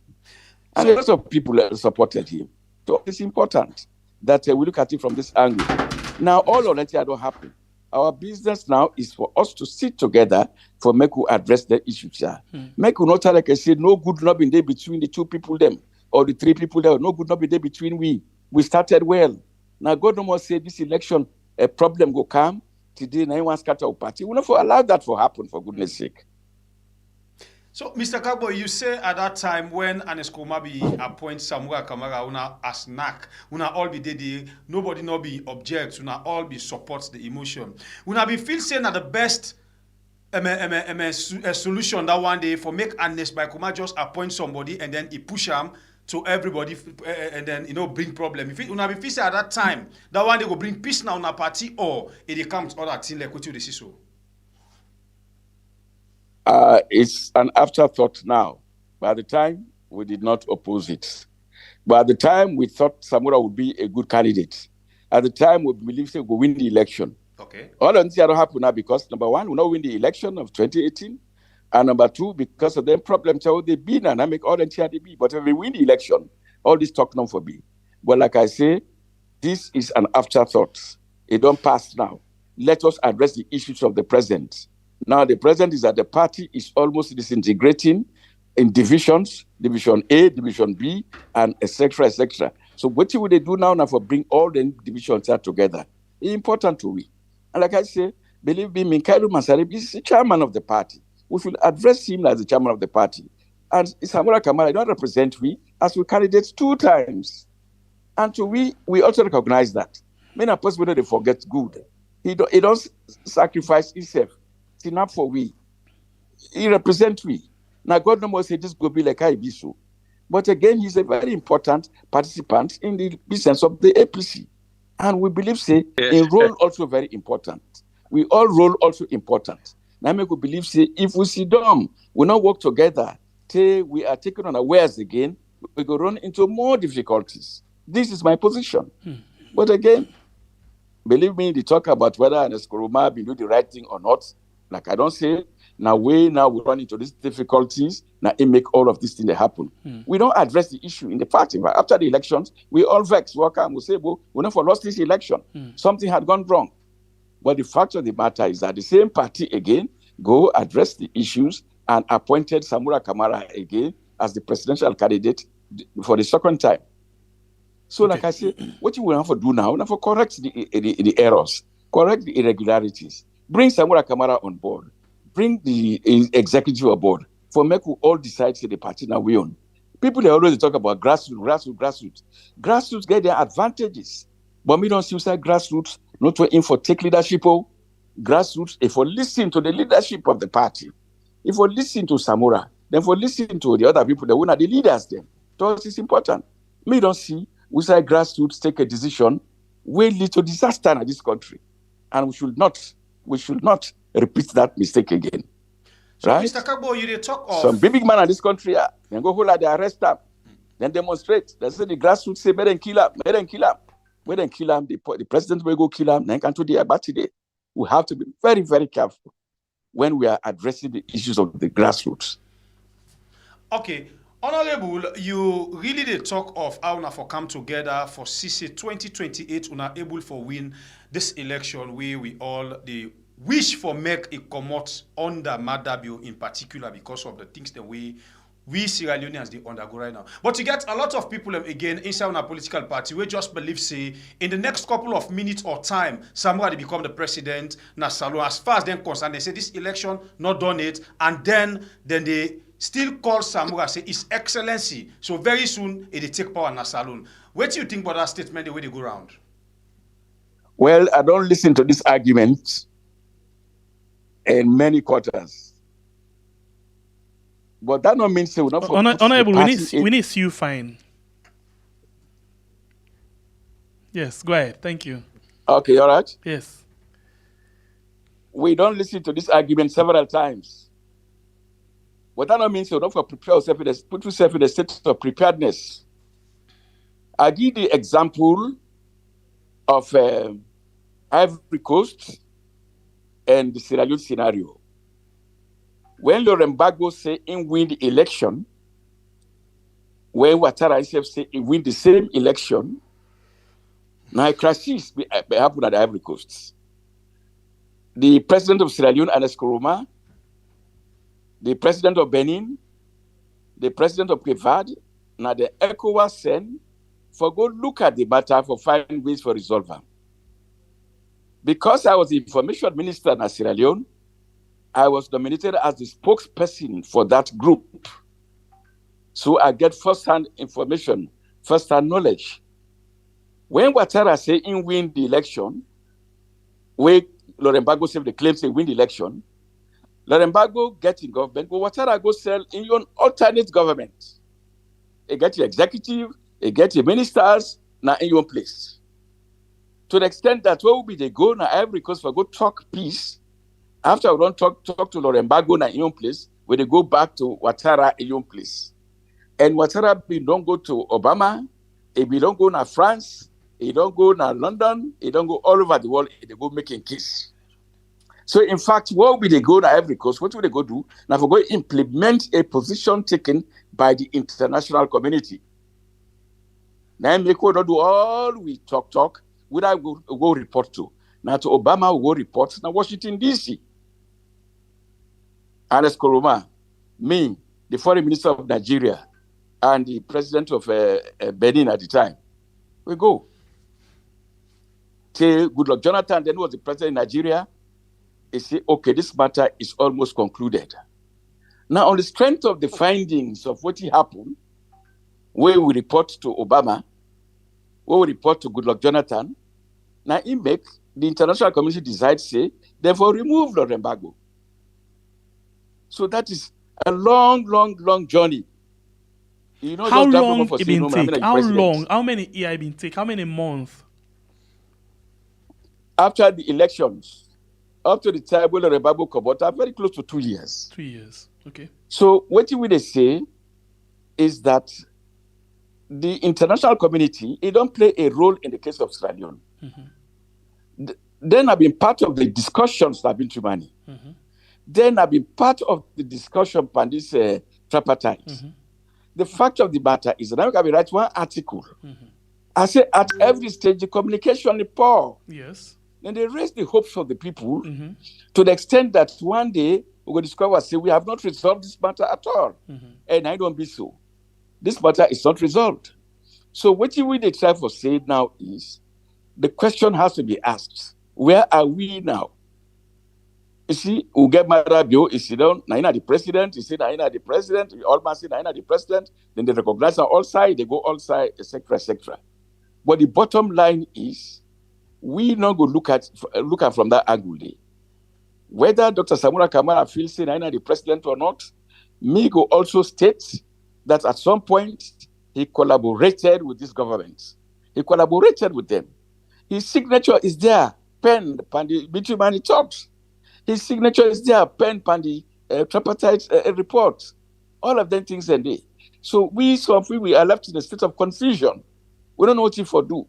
and a lot of people supported him. So it's important that we look at it from this angle. Now, all of that don't happen. Our business now is for us to sit together for make we address the issues here. Make we not like I said, no good not be there between the two people them or the three people there. No good not be there between we. We started well. Now God no more say this election a problem go come today. Now one scatter our party. We not for allow that to happen for goodness sake. So, Mr. Kargbo, you say at that time when Ernest Koroma be appoint Samura Kamara, una as NAC, una all be there, nobody no be object, una all be supports the emotion. Una be feel saying that the best solution that one day for make Ernest Bai Koroma just appoint somebody and then he push him to everybody and then bring problem. If una be feel say at that time that one day go bring peace now on a party or it comes other thing like what you see so. It's an afterthought now. By the time, we did not oppose it. By the time, we thought Samura would be a good candidate. At the time, we believed he would win the election. Okay. All of this don't happen now because, number one, we not win the election of 2018. And number two, because of the problems how they been and I make all the TRDB. But if we win the election, all this talk not for me. But like I say, this is an afterthought. It don't pass now. Let us address the issues of the present. Now, the present is that the party is almost disintegrating. in divisions, division A, division B, and etc., etc. So what will they do now for bring all the divisions together? It's important to we. And like I say, believe me, Minkairu Masarib is the chairman of the party. We should address him as the chairman of the party. And Samura Kamara don't represent we as we candidates 2 times. And to we also recognize that. Many possible they forget good. He don't sacrifice himself. It's enough for we. He represents we. Now God no more say this go be like Ibisu. But again, he's a very important participant in the business of the APC. And we believe say a role also very important. We all role also important. Now we believe say if we sit down, we not work together, till we are taken unawares again, we go run into more difficulties. This is my position. But again, believe me, they talk about whether Ernest Koroma will do the right thing or not. Like I don't say, now we run into these difficulties, now it make all of these things happen. We don't address the issue in the party. But after the elections, we all vex, we say, well, we never lost this election. Something had gone wrong. But the fact of the matter is that the same party again go address the issues and appointed Samura Kamara again as the presidential candidate for the 2nd time. So like I say, what you will have to do now, you have to correct the errors, correct the irregularities, bring Samura Kamara on board, bring the executive on board, for make we all decide to the party now we own. People, they always talk about grassroots. Grassroots get their advantages. But we don't see grassroots not to aim for take leadership. Grassroots, if we listen to the leadership of the party, if we listen to Samura, then for listen to the other people, the one are the leaders then. That is important. We don't see we say grassroots take a decision will lead to disaster in this country. And we should not repeat that mistake again. So right? Mr. Kargbo, you talk of some big man in this country, then go hold they arrest them, then demonstrate. They say the grassroots say better than kill him. When they kill him, the president will go kill him, then can do the about today. We have to be very, very careful when we are addressing the issues of the grassroots. Okay. Honorable, you really did talk of how una for come together for CC 2028 una able for win this election where we all the wish for make a commot under Madabio in particular because of the things that we Sierra Leoneans they undergo right now. But you get a lot of people again inside our political party we just believe say in the next couple of minutes or time somebody become the president na Salon as far as them concerned they say this election not done it and then they still call Samura say His Excellency. So very soon it will take power in Salon. What do you think about that statement the way they go around? Well, I don't listen to this argument in many quarters. But that not means we're not Honorable, we need to see you fine. Yes, go ahead. Thank you. Okay, all right. Yes. We don't listen to this argument several times. But that not means you don't prepare yourself put yourself in a state of preparedness. I give the example of Ivory Coast and the Sierra Leone scenario. When Laurent Gbagbo say he win the election, when Ouattara himself say he win the same election, now a crisis happen at the Ivory Coast. The president of Sierra Leone, Ernest Koroma, the president of Benin, the president of Cape Verde, now the ECOWAS send for go look at the matter for find ways for resolve. Because I was the information minister in Sierra Leone, I was nominated as the spokesperson for that group. So I get first-hand information, first-hand knowledge. When Ouattara say he win the election, when Laurent Gbagbo say the claims they win the election, Laurent Gbagbo get in government, but Ouattara go sell in your alternate government. You get your executive, you get your ministers, now in your place. To the extent that where will be they go now Ivory Coast for go talk peace. After we don't talk to Laurent Gbagbo now in your place, where they go back to Ouattara in your place. And Ouattara don't go to Obama, he don't go to France, he don't go to London, he don't go all over the world, they go making peace. So, in fact, what will they go to Ivory Coast? What will they go do? Now, we're going to implement a position taken by the international community. Now, we don't do all we talk, we go report to. Now, to Obama, we go report. Now, Washington, D.C. Ernest Koroma, me, the foreign minister of Nigeria, and the president of Benin at the time. We go. Till Goodluck Jonathan then was the president in Nigeria. He said, okay, this matter is almost concluded. Now, on the strength of the findings of what happened, where we report to Obama, where we report to Goodluck Jonathan, now he make the international community decide, say, therefore remove the embargo. So that is a long, long, long journey. You know, how long it been take? How long? How many years it been take? How many months? After the elections, up to the time when the embargo come out, very close to 2 years. 2 years, okay. So what they say is that the international community, it don't play a role in the case of Sierra Leone. Then I've been part of the discussions that have been to money. Then I've been part of the discussion on this tripartite. The fact of the matter is that I can write one article. I say at every stage the communication is poor. Yes. Then they raise the hopes of the people to the extent that one day we're going to discover, say, we have not resolved this matter at all. And I don't be so. This matter is not resolved. So what they try to say now is, the question has to be asked, where are we now? You see, we get Marabio, is down, Naina the president, you see Naina the president, we all must say Naina the president, then they recognize on all sides, they go all sides, etc., etc. But the bottom line is, we now go look at from that angle. Whether Dr. Samura Kamara feels Naina the president or not, me go also state that at some point he collaborated with this government. He collaborated with them. His signature is there, penned on the Bitumani talks. His signature is there, penned on the tripartite report. All of them things and they. So we are left in a state of confusion. We don't know what to do.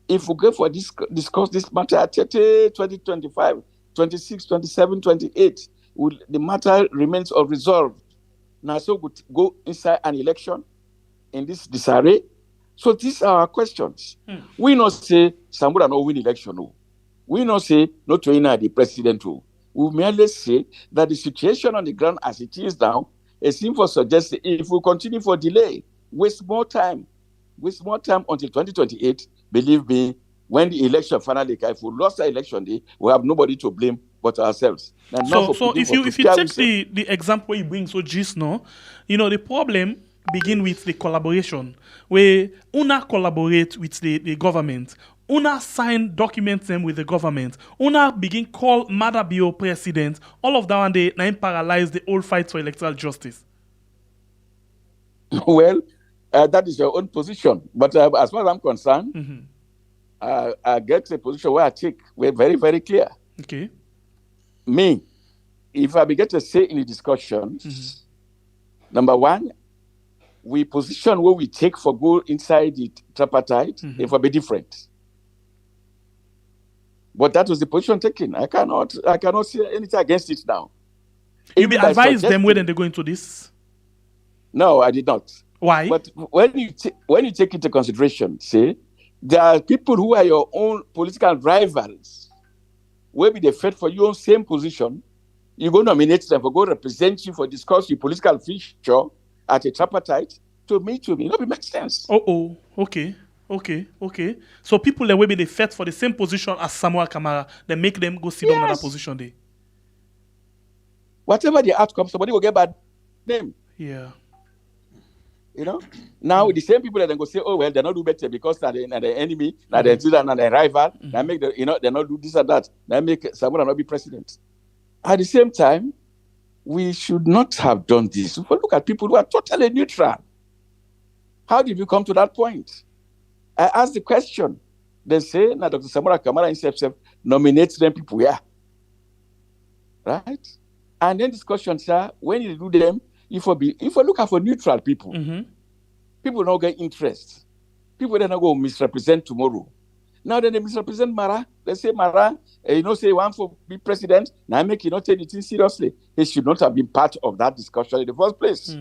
If we go for discuss this matter at 2025, 26, 27, 28, the matter remains unresolved. Now, so we go inside an election in this disarray. So these are our questions. We not say Samura no win election. No. We not say no to the president. No. We merely say that the situation on the ground as it is now, it seems for suggest if we continue for delay, waste more time until 2028, believe me, when the election finally comes, if we lost the election day, we have nobody to blame but ourselves. So if you take the example you bring, so just now, the problem begin with the collaboration, where una collaborate with the government, una sign documents them with the government, una begin call Madabio president, all of that one day now paralyze the whole fight for electoral justice. Well, that is your own position, but as far as I'm concerned, I get a position where I take, we're very, very clear. Okay. Me, if I begin to say in the discussion, number one, we position where we take for go inside the tripartite, it will be different. But that was the position taken. I cannot see anything against it now. You be advise them when they go into this? No, I did not. Why? But when you take into consideration, say, there are people who are your own political rivals. Maybe they fight for your same position. You go nominate them for go represent you for discuss your political future at a tripartite. To me, that makes sense. Okay. So people that maybe they fight for the same position as Samura Kamara, they make them go sit down in that position there. Whatever the outcome, somebody will get bad name. Yeah. Now the same people that then go say, oh well, they not do better because they're the enemy, they're the rival, they make they not do this and that, they make Samura not be president. At the same time, we should not have done this. But look at people who are totally neutral. How did we come to that point? I asked the question. They say, now Dr. Samura Kamara himself nominates them people, yeah. Right? And then discussions, sir, when you do them, if we look at for neutral people, people don't get interest. People then go misrepresent tomorrow. Now then they misrepresent Mara. They say Mara, say one for be president. Now make you not take it seriously. He should not have been part of that discussion in the first place.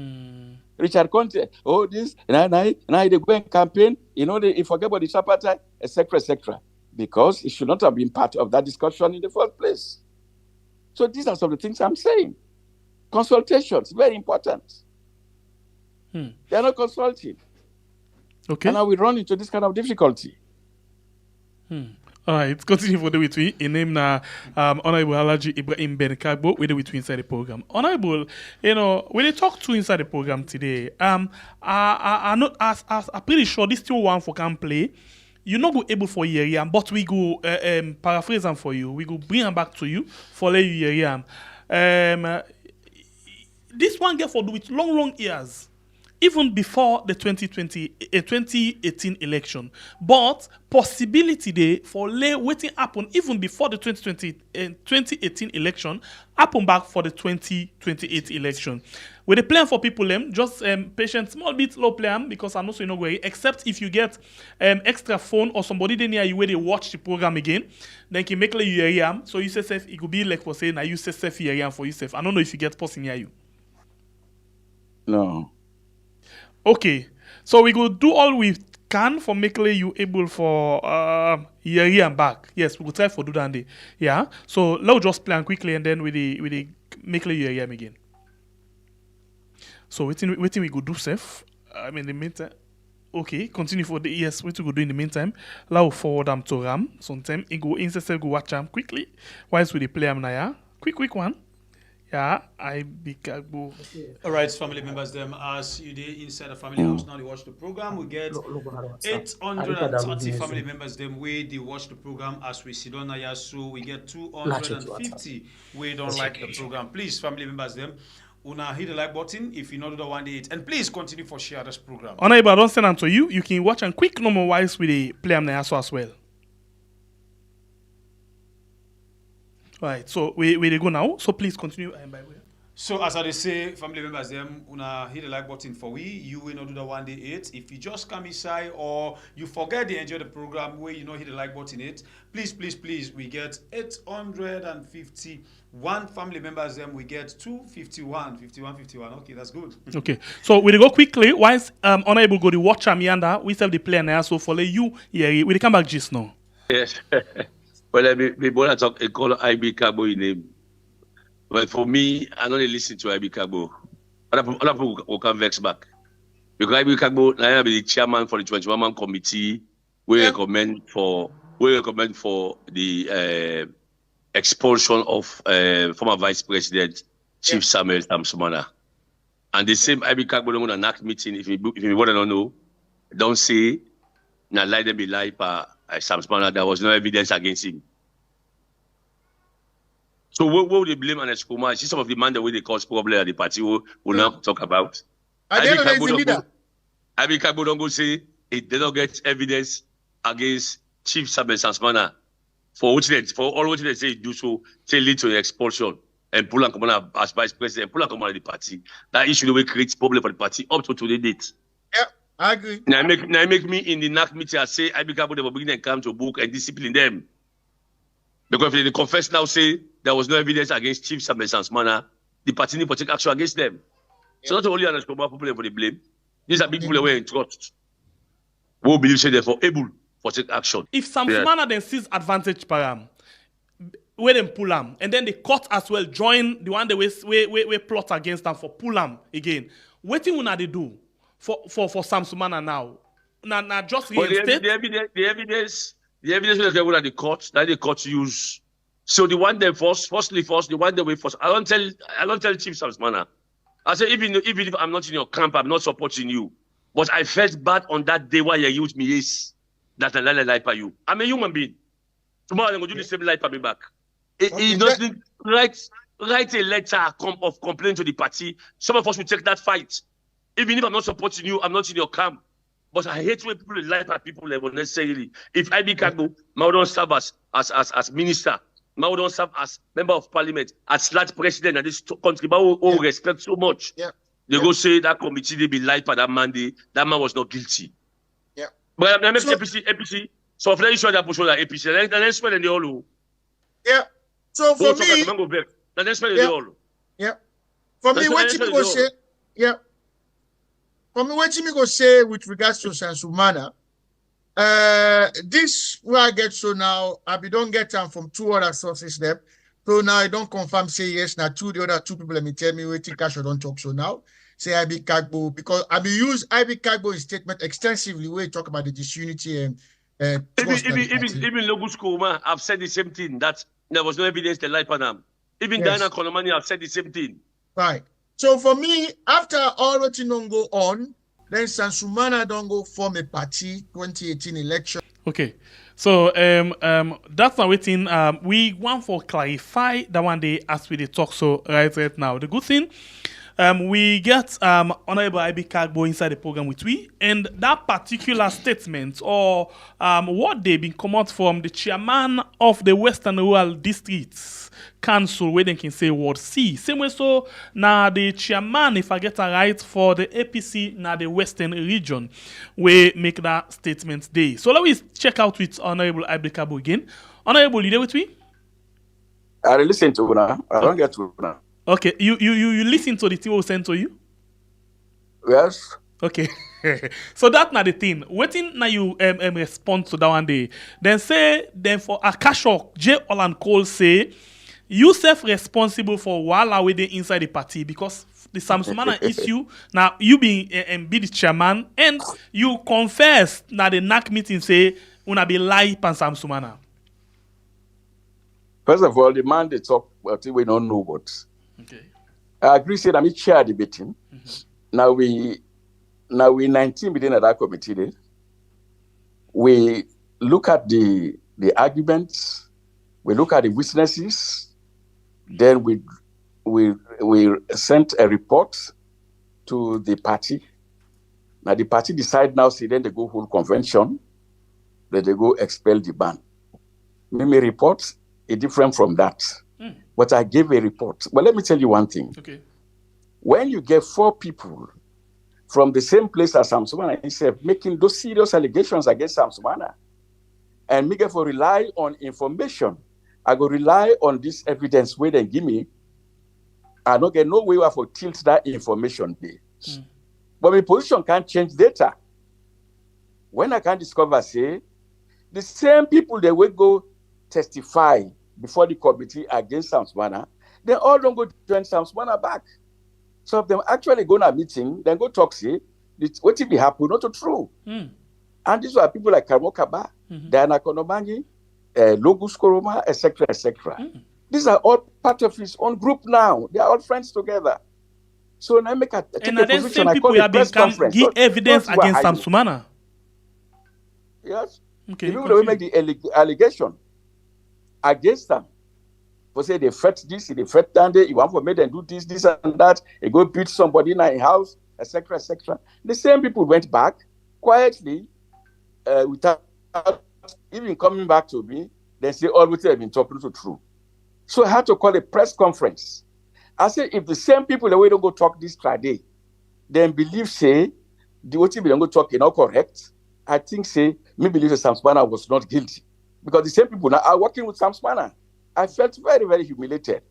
Richard Conte, this, now they go and campaign, they forget about the tripartite, etc., etc. Because it should not have been part of that discussion in the first place. So these are some of the things I'm saying. Consultations, very important. They are not consulting. Okay. And now we run into this kind of difficulty. All right, continue for the between. In name na Honorable Alaji Ibrahim Ben Kargbo, with the between inside the program. Honorable, when they talk to inside the program today, I not as I'm pretty sure this still one for can play. You're not go able for year, but we go paraphrase them for you. We go bring them back to you for let you year. This one get for do with long years. Even before the 2018 election. But possibility there for waiting happen even before the 2018 election, happen back for the 2028 election. With the plan for people, just patient, small bit low plan, because I know so you know where, except if you get extra phone or somebody there near you where they watch the program again, then can make like you hear. So you say safe, it could be like for saying, now you say safe here for yourself. I don't know if you get person near you. No. Okay, so we will do all we can for making you able for year and back. Yes, we will try for do that day. Yeah. So let's just plan quickly and then we make you year again. So waiting we go do safe. I mean the meantime. Okay, continue for the yes. What we go do in the meantime? Let's forward them to Ram. Sometime it go instead go watch them quickly. Whilst we play them now. Yeah, quick one. Yeah, I be Kargbo. All right, family members, them as you did inside the family house now they watch the program. We get 830 family members them where they watch the program as we sit on here. So we get 250 we don't like the program. Please, family members, them una hit the like button if you know the 1 and please continue for share this program. Honorable, I don't send them to you. You can watch and quick number wise with the play them now as well. Right, so we go now. So please continue. So as I say, family members, them una hit the like button for we. You will not do the 1 If you just come inside or you forget to enjoy the program where you know hit the like button please, we get 851 family members. Them we get 251. Okay, that's good. Okay, so we go quickly. Once Honorable go to watch Amianda, we have the player now. So for you, yeah, we come back just now. Yes. Well, we both talk a call IB Kargbo in name. But for me, I don't listen to IB Kargbo. Other people will come vex back. Because IB Kargbo, I am the chairman for the 21-man committee. We recommend for the expulsion of former Vice President Chief Samuel Samsumana. And the same IB Kargbo don't want an act meeting. If you want to know, don't say, now lie them be lie per Samsumana. There was no evidence against him. So what would they blame Ernest Bai Koroma? Is some of the man the way they cause problem at the party will not talk about? IB Kargbo don't go say it did not get evidence against Chief Samuel Samsumana for all what they say do so say lead to the expulsion and pull and come on as vice president, pull and come on the party. That issue the way creates problem for the party up to today's date. Yeah, I agree. Now make me in the NAC meeting I say IB Kargbo they will bring them come to book and discipline them. Because if they confess now, say there was no evidence against Chief Samuel Samsumana, the party need to take action against them. Yeah. So not only Ernest Bai Koroma people for the blame, these are big people who are in trust. Who believe say therefore able for take action. If Samsumana then sees advantage param, where them pull them, and then the court as well join the one we plot against them for pull them again. What thing will they do for Samsumana now? Now just reinstate the evidence that the court use. So the one they firstly, the one they way first. I don't tell Chief Samsumana. I say even if I'm not in your camp, I'm not supporting you. But I felt bad on that day why you used me yes that I lie for you. I'm a human being. Tomorrow I'm going to do the same lie for me back. He doesn't write a letter of complaint to the party. Some of us will take that fight. Even if I'm not supporting you, I'm not in your camp. But I hate when people lie at people unnecessarily. If IB Kargbo, I don't serve as minister, I don't serve as member of parliament, as large president of this country, but who respect so much. Yeah. They go say that committee they be lied for that Monday. That man was not guilty. Yeah. But I make APC. So if they show that push on the APC, then they spend in the all. Yeah. So for me, then they spend in the all. Yeah. For me, what you go say? Yeah. For me, what you go say with regards to Samsumana, this where I get so now, I don't get them from two other sources there. So now I don't confirm say yes. Now the other two people let me tell me waiting cash I don't talk so now. say IB Kargbo, because I be use IB Kargbo in statement extensively where you talk about the disunity and trust. Even Logus Kuruma have said the same thing, that there was no evidence they lied for them. Even Yes. Diana Kolomani have said the same thing. Right. So for me, after all what don't go on, then Sansumana don't go form a party 2018 election. Okay. So that's not waiting. We want for clarify that one day as we dey talk so right now. The good thing, we get Honorable IB Kargbo inside the program with we, and that particular statement or what they been come out from the chairman of the Western Rural Districts Council, where they can say word C. Same way so now the chairman, if I get it right, for the APC now the Western region, we make that statement day. So let me check out with Honorable IB Kargbo again. Honorable, you there with me? I listen to now. I don't get to now. Okay, you listen to the thing we sent to you? Yes. Okay. So that's not the thing. Waiting now you respond to that one day. Then say then for Akashok, J. Olan Cole say you self-responsible for while within inside the party because the Samsumana issue now you being be the chairman and you confess that the NAC meeting say una be lie pan Samsumana. First of all, the man they talk about we don't know what. Okay. I agree say that me chair the meeting. Now we 19 within that committee there. We look at the arguments, we look at the witnesses, then we sent a report to the party. Now the party decide now, see then they go hold convention, then they go expel the ban. Maybe report is different from that. But I gave a report. But let me tell you one thing. Okay. When you get 4 people from the same place as Samsumana himself making those serious allegations against Samsumana, and me get for rely on information, I go rely on this evidence where they give me. I don't get no way for tilt that information there. But my position can't change data. When I can discover, say, the same people that will go testify before the committee against Samsumana, they all don't go join Samsumana back. So if them actually go to a meeting, then go talk, say, what will be happen, not true. And these are people like Kargbo Kaba, Diana Konobangi, Logus Koroma, etc., etc. These are all part of his own group now. They are all friends together. So now make a take And a then position. same people have been give evidence against Samsumana. Yes. Okay. The people will make the allegation against them. For say they fed this, they fed that, you want for me them do this and that, they go beat somebody in a house, etc., etc. The same people went back quietly, without even coming back to me. They say all what they've been talking to true. So I had to call a press conference. I said, if the same people the way don't go talk this Friday, then believe say the what they don't go talk is not correct. I think say me believe that Samsumana was not guilty because the same people now are working with Samsumana. I felt very, very humiliated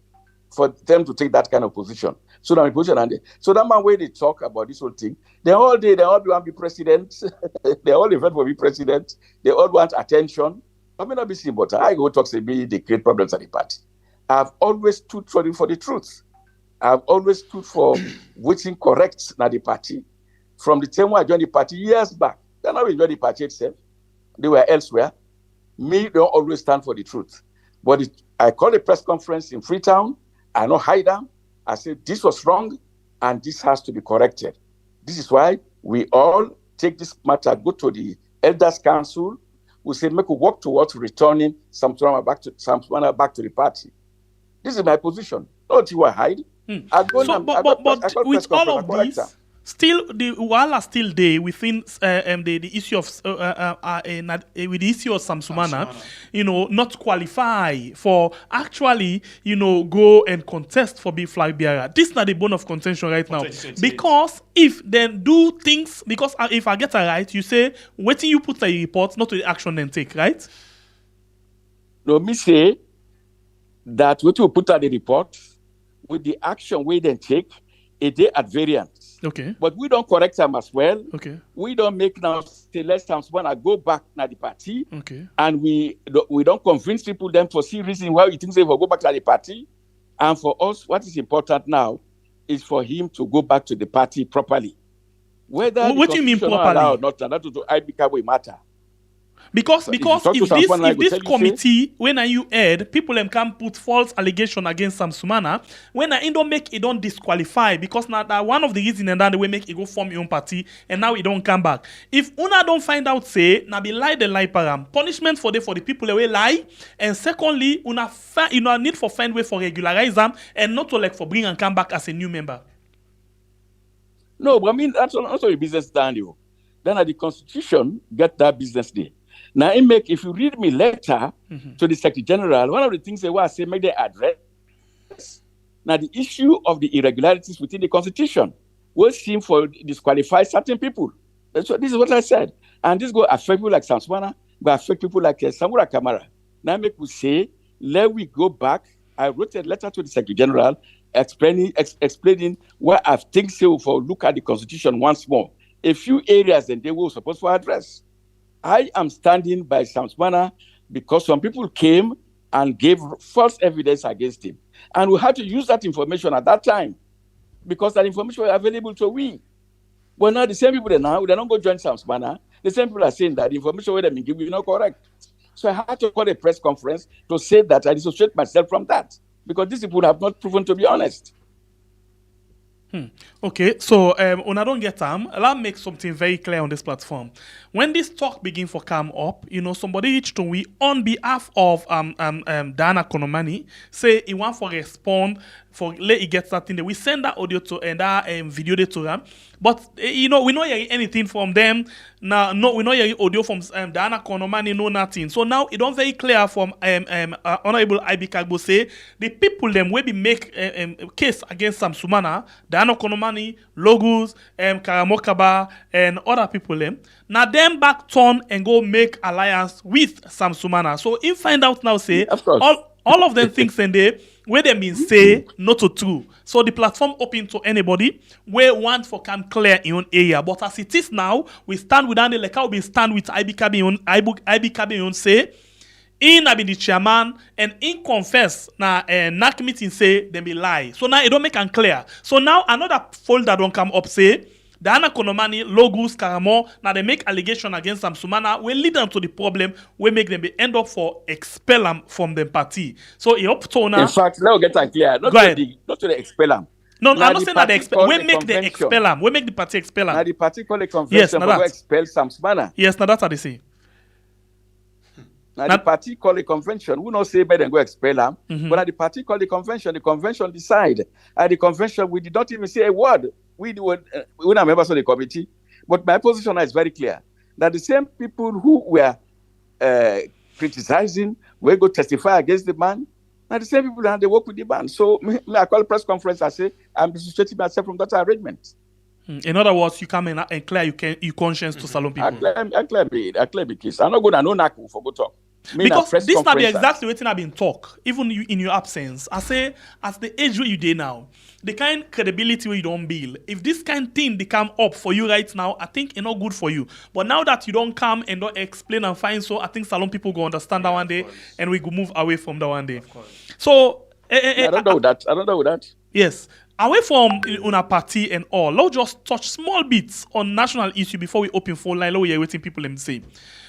for them to take that kind of position. So that position and so that man where they talk about this whole thing, they all want to be president. They all event for be president. They all want attention. I may not be seen, but I go talk to me they create problems at the party. I've always stood for the truth. I've always stood for waiting correct at the party. From the time when I joined the party years back, they're not joined the party itself. They were elsewhere. Me, they don't always stand for the truth. But I called a press conference in Freetown. I don't hide them. I said, this was wrong, and this has to be corrected. This is why we all take this matter, go to the Elders Council. We say, make we work towards returning Samsumana back to the party. This is my position. Not you hide. But with all of this, still the Wala still there within the issue of with the issue of Samsumana, not qualify for actually go and contest for being flag bearer. This is not the bone of contention right now because if they do things because if I get it right, you say waiting you put a report, not to the action then take right. No, me say that what you put at the report with the action we then take, it is at variance. Okay. But we don't correct them as well. Okay. We don't make now say let's Samsumana go back to the party. Okay. And we don't convince people them for see reason why we think they will go back to the party. And for us, what is important now, is for him to go back to the party properly. Whether What do you mean properly? Allow or not, that to IBK matter. Because if this committee, when you heard, people can put false allegation against Sam Sumana, when I don't make it don't disqualify, because now that one of the reasons and then they will make it go form your own party and now it don't come back. If una don't find out, say, na be lie the lie param, punishment for the people away lie, and secondly, una need for find way for regularize them and not to like for bring and come back as a new member. No, but I mean that's also a business stand you. Then at the constitution get that business day. Now, if you read me letter to the Secretary General, one of the things they want to say, make they address now the issue of the irregularities within the Constitution will seem for disqualify certain people. This is what I said. And this go affect people like Sam Sumana, but affect people like Samura Kamara. Now, make we say, let we go back. I wrote a letter to the Secretary General explaining what I think so for look at the Constitution once more. A few areas that they were supposed to address. I am standing by Sam Sumana because some people came and gave false evidence against him. And we had to use that information at that time because that information was available to we. But now the same people they don't go join Sam Sumana. The same people are saying that the information we have been given is not correct. So I had to call a press conference to say that I dissociate myself from that because these people have not proven to be honest. Okay, so when I don't get them, I'll make something very clear on this platform. When this talk begin for come up, somebody reached to we on behalf of Diana Konomani, say he want for respond for let he get that thing. We send that audio to and that video to them. But we not hear anything from them. Now, no, we not hear audio from Diana Konomani, no nothing. So now it don't very clear from Honorable IB Kargbo say the people them will be make case against Sam Sumana, Diana Konomani, Logos, Karamokaba, and other people them. Now them back turn and go make alliance with Sam Sumana. So if find out now say all of them things and they where they mean say not to true. So the platform open to anybody where want for come clear in own area. But as it is now, we stand with Andy Leka, we stand with IB Kabi say in be the chairman and in confess na NAC meeting say them be lie. So now it don't make them clear. So now another folder don't come up say Diana Konomani, Logos, Karamo, now they make allegation against Sam Sumana, will lead them to the problem, will make them be end up for expel them from the party. So it up to now. In fact, let me get that clear. Not to the expel them. No, I'm not saying that they expel. We make the expel them. We make the party expel them. Now the party call a convention for expel Sam Sumana. Yes, now that's how they say. Now the party call a convention. We not say better than go expel them. But at the party call the convention decide. At the convention, we did not even say a word. We're not members of the committee, but my position is very clear that the same people who were criticizing will go testify against the man. Now the same people that they work with the man. So I call a press conference. I say I'm dissociating myself from that arrangement. In other words, you come in and clear your conscience to Salon people. I clear the case. I'm not going to know Naku for go talk. Because this not be exactly what I've been talk, even in your absence. I say, as the age where you day now, the kind credibility where you don't build, if this kind of thing they come up for you right now, I think it's not good for you. But now that you don't come and don't explain and find, so I think Salon people go understand that one day, and we go move away from that one day. So I don't know that. Yes. Away from una party and all, let's just touch small bits on national issue before we open phone line. We're waiting people them say.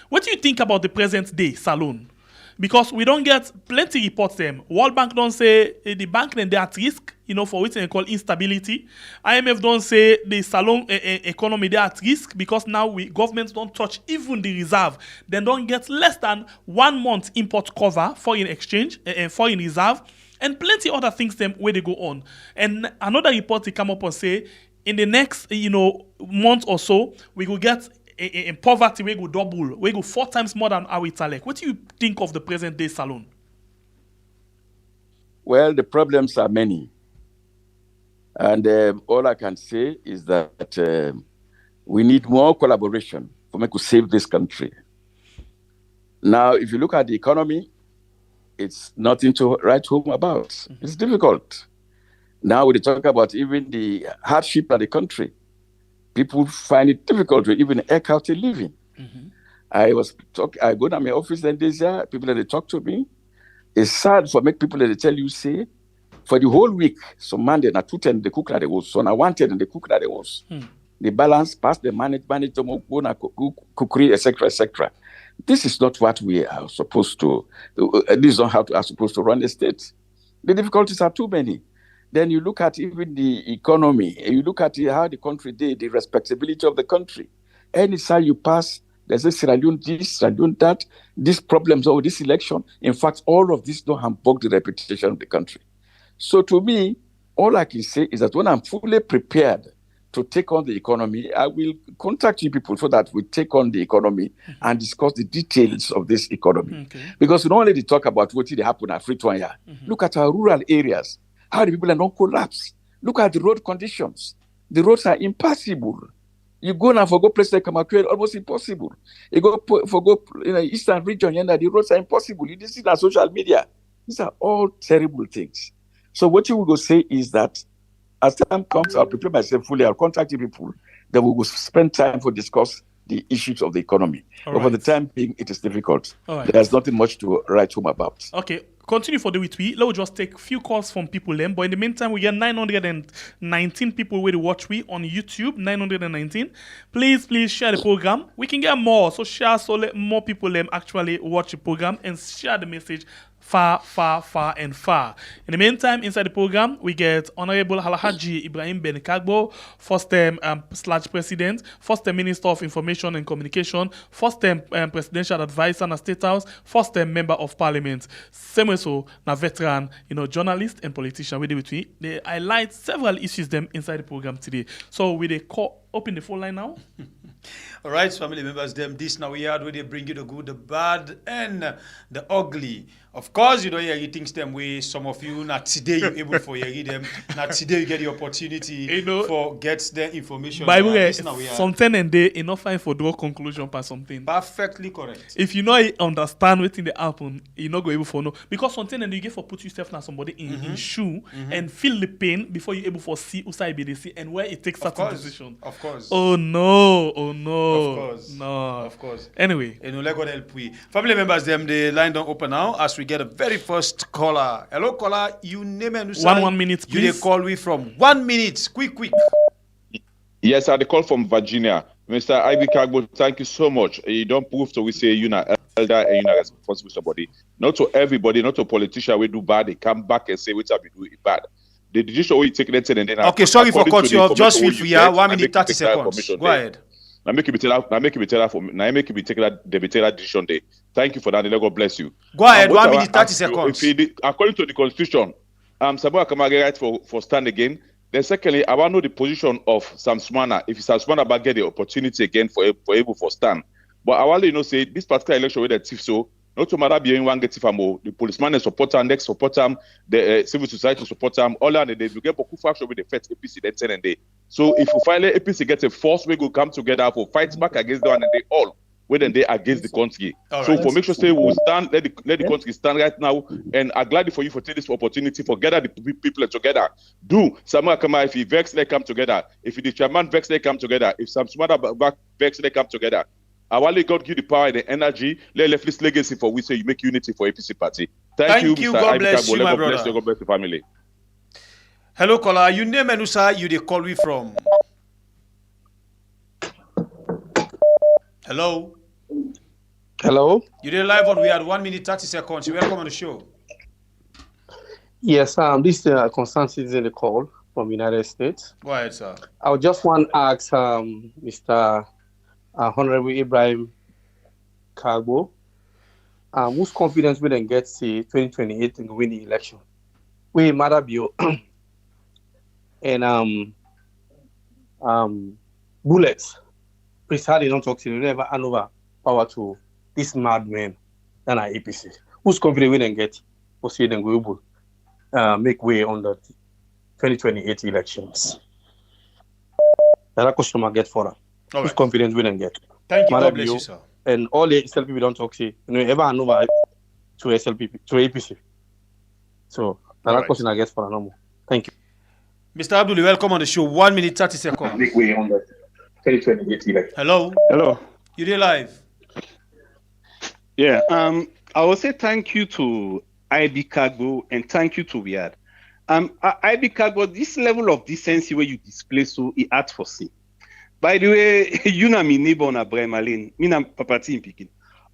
What do you think about the present day Salon? Because we don't get plenty reports them. World Bank don't say the bank then they're at risk, for what they call instability. IMF don't say the Salon economy they're at risk because now governments don't touch even the reserve. They don't get less than 1 month import cover, foreign exchange, foreign reserve, and plenty other things them where they go on. And another report they come up and say in the next month or so we will get in poverty, we go double, we go 4 times more than our Italic. What do you think of the present day Salon? Well, the problems are many. And all I can say is that we need more collaboration for me to save this country. Now, if you look at the economy, it's nothing to write home about. Mm-hmm. It's difficult. Now we talk about even the hardship of the country. People find it difficult to even eke out a living. Mm-hmm. I go to my office and there's people that they talk to me. It's sad for make people that they tell you, say, For the whole week, some Monday na 2:10 they cook like they was, so na 1:10 they cook like they was. The balance, pass the manage to go na cookery, etc., etc. This is not what we are supposed to. This is not how we are supposed to run the state. The difficulties are too many. Then you look at even the economy. You look at how the country did, the respectability of the country. Any time you pass, there's a Sierra Leone this, Sierra Leone that, these problems over this election. In fact, all of this don't hamburg the reputation of the country. So to me, all I can say is that when I'm fully prepared to take on the economy, I will contact you people so that we take on the economy and discuss the details of this economy. Because we don't only talk about what did happen at Fritoya. Look at our rural areas, how the people are not collapse. Look at the road conditions. The roads are impassable. You go now for go place like Kamakwe, almost impossible. You go for go in the eastern region, the roads are impossible. You see it on social media. These are all terrible things. So what you will go say is that as time comes, I'll prepare myself fully. I'll contact you people. Then we will spend time to discuss the issues of the economy. But for the time being, it is difficult. There's nothing much to write home about. Okay. Continue for the week. Let me just take a few calls from people then. But in the meantime, we get 919 people where to watch we on YouTube. 919. Please share the program. We can get more. So share so let more people actually watch the program and share the message far, and far. In the meantime, inside the program, we get Honorable Alhaji Ibrahim Ben Kargbo, first term / president, first term Minister of Information and Communication, first term presidential advisor in the State House, first term member of Parliament. Same way so, na veteran, journalist and politician. They highlight several issues them inside the program today. So we they call open the phone line now. All right, family members, this now we had where they bring you the good, the bad, and the ugly. Of course, you don't hear things them way. Some of you, not today you're able for hear them. Not today you get the opportunity for get the information. By the way, something and they enough time for draw conclusion for something. Perfectly correct. If you not understand what in the happen, you not go able for know. Because something and you get for put yourself now somebody in shoe and feel the pain before you able for see outside BDC and where it takes certain decision. Of course. Oh no. Of course. No. Of course. Anyway. Family members, the line don't open now as we get a very first caller. Hello, caller. You name and 1 minute, please. You they call me from 1 minute. Quick. Yes, I call from Virginia. Mr. Ivy Kargbo, thank you so much. You don't prove to we say you're not elder and you're not responsible somebody. Not to everybody, not to politician we do bad. They come back and say which have you do it bad. The decision we take that and then okay, sorry for cut you off. Just feel free. 1 minute 30 seconds. Go ahead. Now make you be taking that decision day. Thank you for that. God bless you. Go ahead. 1 minute 30 seconds. According to the constitution, Samura Kamara right for stand again. Then secondly, I want to know the position of Sam Sumana. If Sam Sumana get the opportunity again for able for stand. But I want to say this particular election with the thief so not to matter being one get tifamo, the policeman and support them, next support them, the civil society support them, all and they will get Boku faction with the first APC then 10 and day. So if you finally APC gets a force, we will come together for fights back against the one and they all when they against the country. So for make sure say we'll stand, let the country stand right now. And I'm glad for you for taking this opportunity for gather the people together. Do Samura Kamara if he vex they come together. If the chairman vex they come together. If some smarter back vex they come together. I want God give the power and the energy. Let this legacy for we say you make unity for APC party. Thank you, Mr. God bless you, my brother. God bless the family. Hello, caller. You name and you they call me from. Hello. Hello. You did live on. We had 1 minute 30 seconds. You're welcome on the show. Yes, this is a concerned citizen the call from United States. Go ahead, sir. I would just want to ask Mr. Honorable Ibrahim Kargbo, whose confidence will then get to 2028 and win the election? We matter bio and bullets. Please hardly don't talk to you. Never hand over power to this madman than our APC. Whose confidence will then get for see them go make way on the 2028 elections? That's a question I get for her. Who's confidence we don't get? Thank you, God bless you, sir. And all the SLP don't talk to ever hand over to SLP, to APC. So that's a question I guess for a normal. Thank you. Mr. Abdul, welcome on the show. 1 minute 30 seconds. Make way on the 2028 election. Hello. You did live. Yeah. I will say thank you to IB Kargbo and thank you to Riyadh. I be Kargbo, this level of decency where you display so it hard for see. By the way, you know me neighbor na Bremalin, me na papati in Pekin.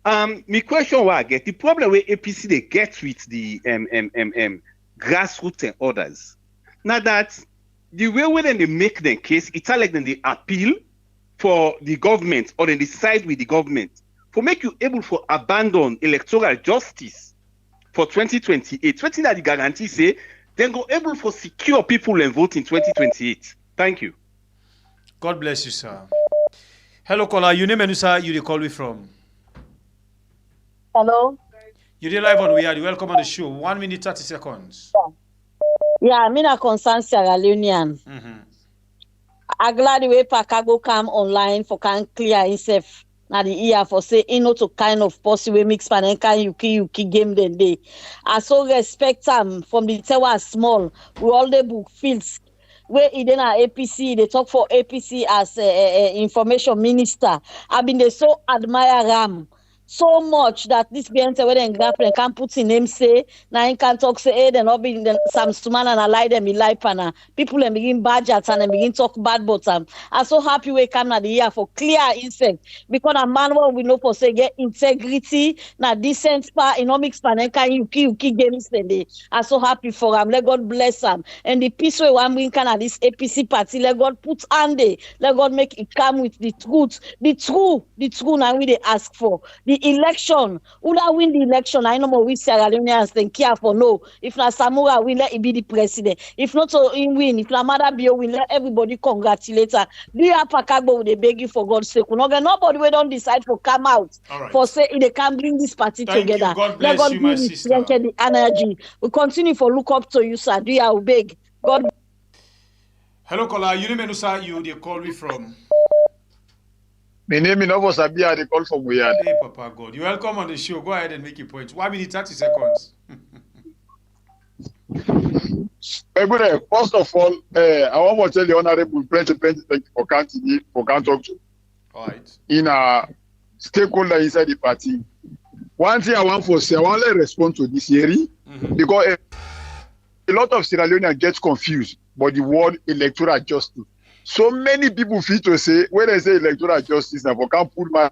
My question what I get the problem where APC they get with the grassroots and others. Now that the way when they make their case, it's like then they appeal for the government or then they side with the government for make you able to abandon electoral justice for 2028. 20 that the guarantee say then go able for secure people and vote in 2028. Thank you. God bless you, sir. Hello, caller. Your name and sir, you call me from? Hello. You're live on We Are. Welcome on the show. 1 minute 30 seconds. Yeah, I'm in a concern Sierra Leonean. I'm glad the way Kargbo come online for can clear himself. Now the ear for say to kind of possible mix panenka yuki game then day. I so respect him from the tower small. We all the book fields. Where in APC, they talk for APC as information minister. I've been they so admire Ram so much that this being whether in grapple can put in name say now in can talk say hey then not be some suman and lie them in life and people and begin budgets and begin talk bad but I'm so happy we come at the year for clear insect because a man we know for say get integrity na decent part economics panenka yuki games then I'm so happy for him. Let God bless him and the peace we want bring can at this APC party let God put on there let God make it come with the truth the true now we they ask for the election, who that win the election? I know more we Sierra Leoneans then care for no. If na Samura win, let it be the president. If not, so in win. If na Mother Bio win, let everybody congratulate her. Do you have Kargbo? They beg you for God's sake. Nobody we don't decide for come out for say they can bring this party together. You. God let bless God you, my give sister. the energy. We continue for look up to you, sir. Do you beg? God. Hello, caller. You name sir. You they call me from? My name is Novo Sabia, they call from Weird. Hey, Papa God. You're welcome on the show. Go ahead and make your point. 1 minute, 30 seconds. First of all, I want to tell the Honorable President for can't talk to. All right. In a stakeholder inside the party. One thing I want to say, I want to respond to this hearing because a lot of Sierra Leoneans get confused by the word electoral justice. So many people feel to say, when they say electoral justice, now can put my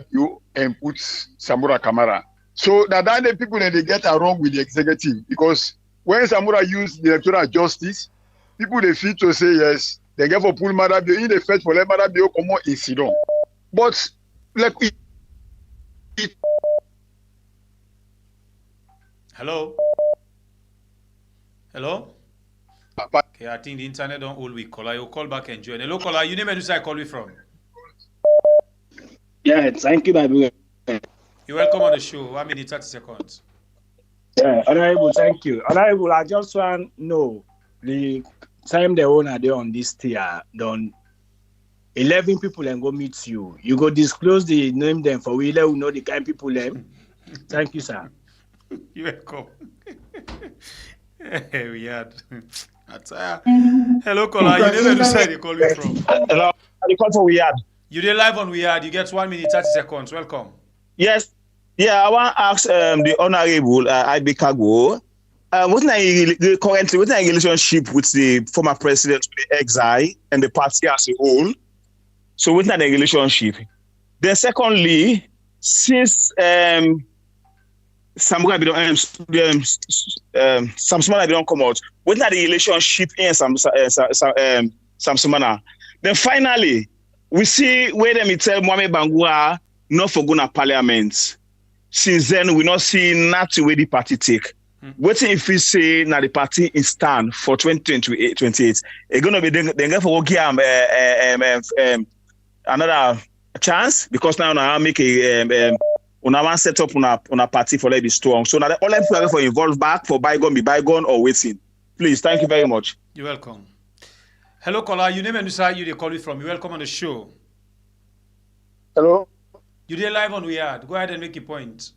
view and put Samura Kamara. So that the people that they get are wrong with the executive because when Samura use the electoral justice, people they feel to say yes, they get for pull Marabio in the fetch for let Marabio come on incident. But like Hello. Okay, I think the internet don't hold with caller. You call back and join. Hello, caller. You name and who I call you from? Yeah, thank you, my brother. You're welcome on the show. 1 minute, 30 seconds. Yeah, Honorable, thank you. Honorable, I just want to know the time the owner there on this tier, done 11 people and go meet you. You go disclose the name them for we let know the kind of people them. Thank you, sir. You're welcome. Weird. Hello, caller. You never know where you call me from. Hello, I call for Weird. You did live on Weird. You get 1 minute 30 seconds. Welcome. Yes. Yeah, I want to ask the Honorable IB Kargbo. What's the relationship with the former president, the exile, and the party as a whole? So what's the relationship? Then secondly, since Samura don't come out. What's not the relationship in Samsumana? Then finally, we see where them tell Mohamed Bangura not for going to parliament. Since then, we not see nothing where the party take. What if we say now the party is stand for 2028? It's gonna be then for give another chance because now I make a una want set up on a party for let be strong. So now all I'm for involve back for bygone be bygone or waiting. Please, thank you very much. You're welcome. Hello, caller. You name and you they call you from. You're welcome on the show. Hello. You did live on Weird. Go ahead and make your point.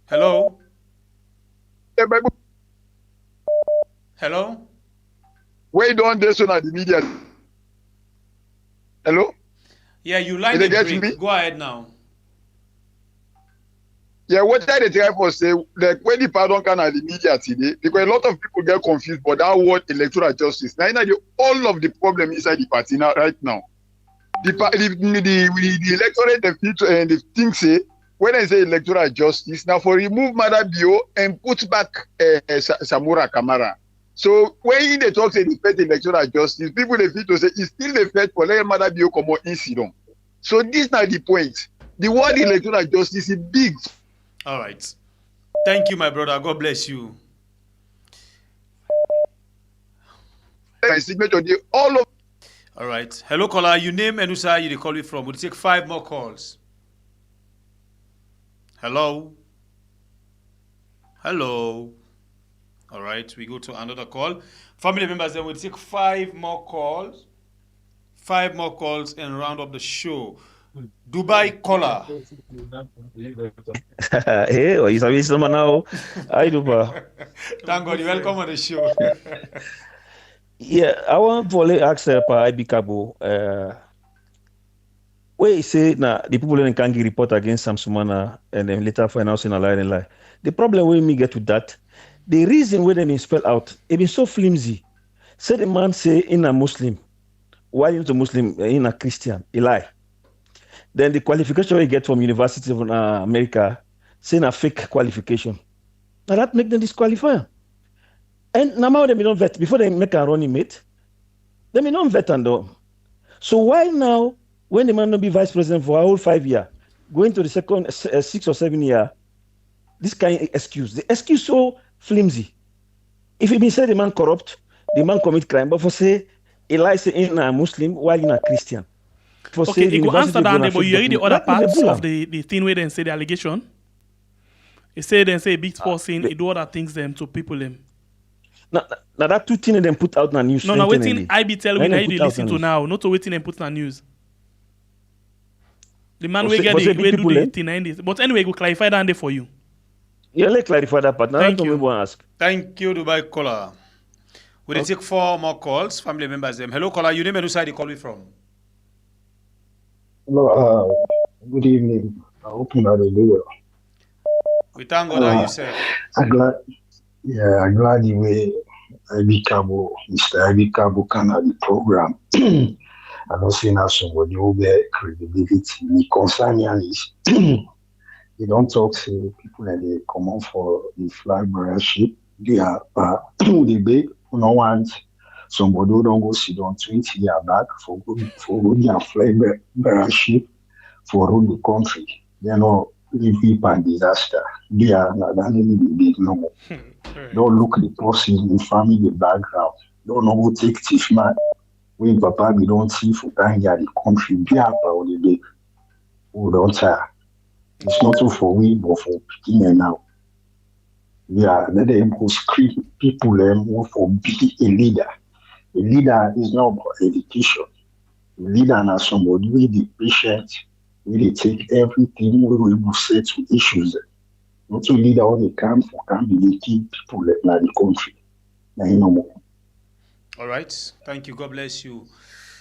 Hello. Hello. Where don't this on the media? Hello. Yeah, you line the break. Go ahead now. Yeah, what I try for say, like when the pardon can at the media today, because a lot of people get confused about that word electoral justice. Now, all of the problem inside the party now, right now. The electorate, the thing say, when I say electoral justice, now for remove Madabio and put back Samura Kamara. So when they talk say the first electoral justice, people they feel to say it's still the first for let Madabio come on incident. So this is not the point. The word electoral justice is big. All right. Thank you, my brother. God bless you. My signature, all of. All right. Hello, caller. You name and who you call it from. We'll take 5 more calls. Hello. Hello. All right. We go to another call. Family members, then we'll take 5 more calls. 5 more calls and round up the show. Dubai caller. Hey, you sabi someone now? Hi, Dubai. Thank God, you welcome on the show. Yeah, I want to ask IB Kargbo. Where you say now the people in Kangi report against Samsumana and then later financing a lie and lie. The problem when me get to that, the reason where they spell out, it been so flimsy. Say the man say in a Muslim, while into Muslim in a Christian, a lie. Then the qualification we get from University of America, saying a fake qualification. Now that make them disqualify. And now they don't vet before they make a running mate. They may not vet and do. So why now, when the man not be vice president for a whole 5 years, going to the second 6 or 7 year, this kind of excuse, the excuse so flimsy. If it been said the man corrupt, the man commit crime, but for say Eli say in a Muslim while in a Christian. Okay, you go answer that, but you read the other parts of the thing where they say the allegation. They say a big person, he do other things them to people them. Now that 2 things them put out in the news. No, waiting I be tell me now you listen to now, not to waiting and put in the news. The man will get the way do the thing in this. But anyway, go clarify that for you. Yeah, let's clarify that part. Now Thank you. Ask. Thank you, Dubai caller. We'll take 4 more calls, family members them. Hello caller, you name and who side you call me from? Hello, good evening. I hope you are doing well. We thank God how you say. I'm glad the way IB Kargbo, Mr. IB Kargbo can have the program. I don't see now somebody who get credibility. The concern is they don't talk to people that they come on for the flag bearership. They are the big no want somebody who don't go sit on 20 years back for their flag bearership for rule the country. They know live and disaster. They are not big no more. Don't look the person, the family background. Don't know who take thief man. When Papa we don't see for the country, be up or the big. Who don't tire. It's not for we, but for beginning now. We are let them go scream people who for be a leader. A leader is not about education. A leader is somebody with the patient, where they take everything we will say to issues. Not to leader on the camp for can be making people like the country. Now you know more. All right. Thank you. God bless you.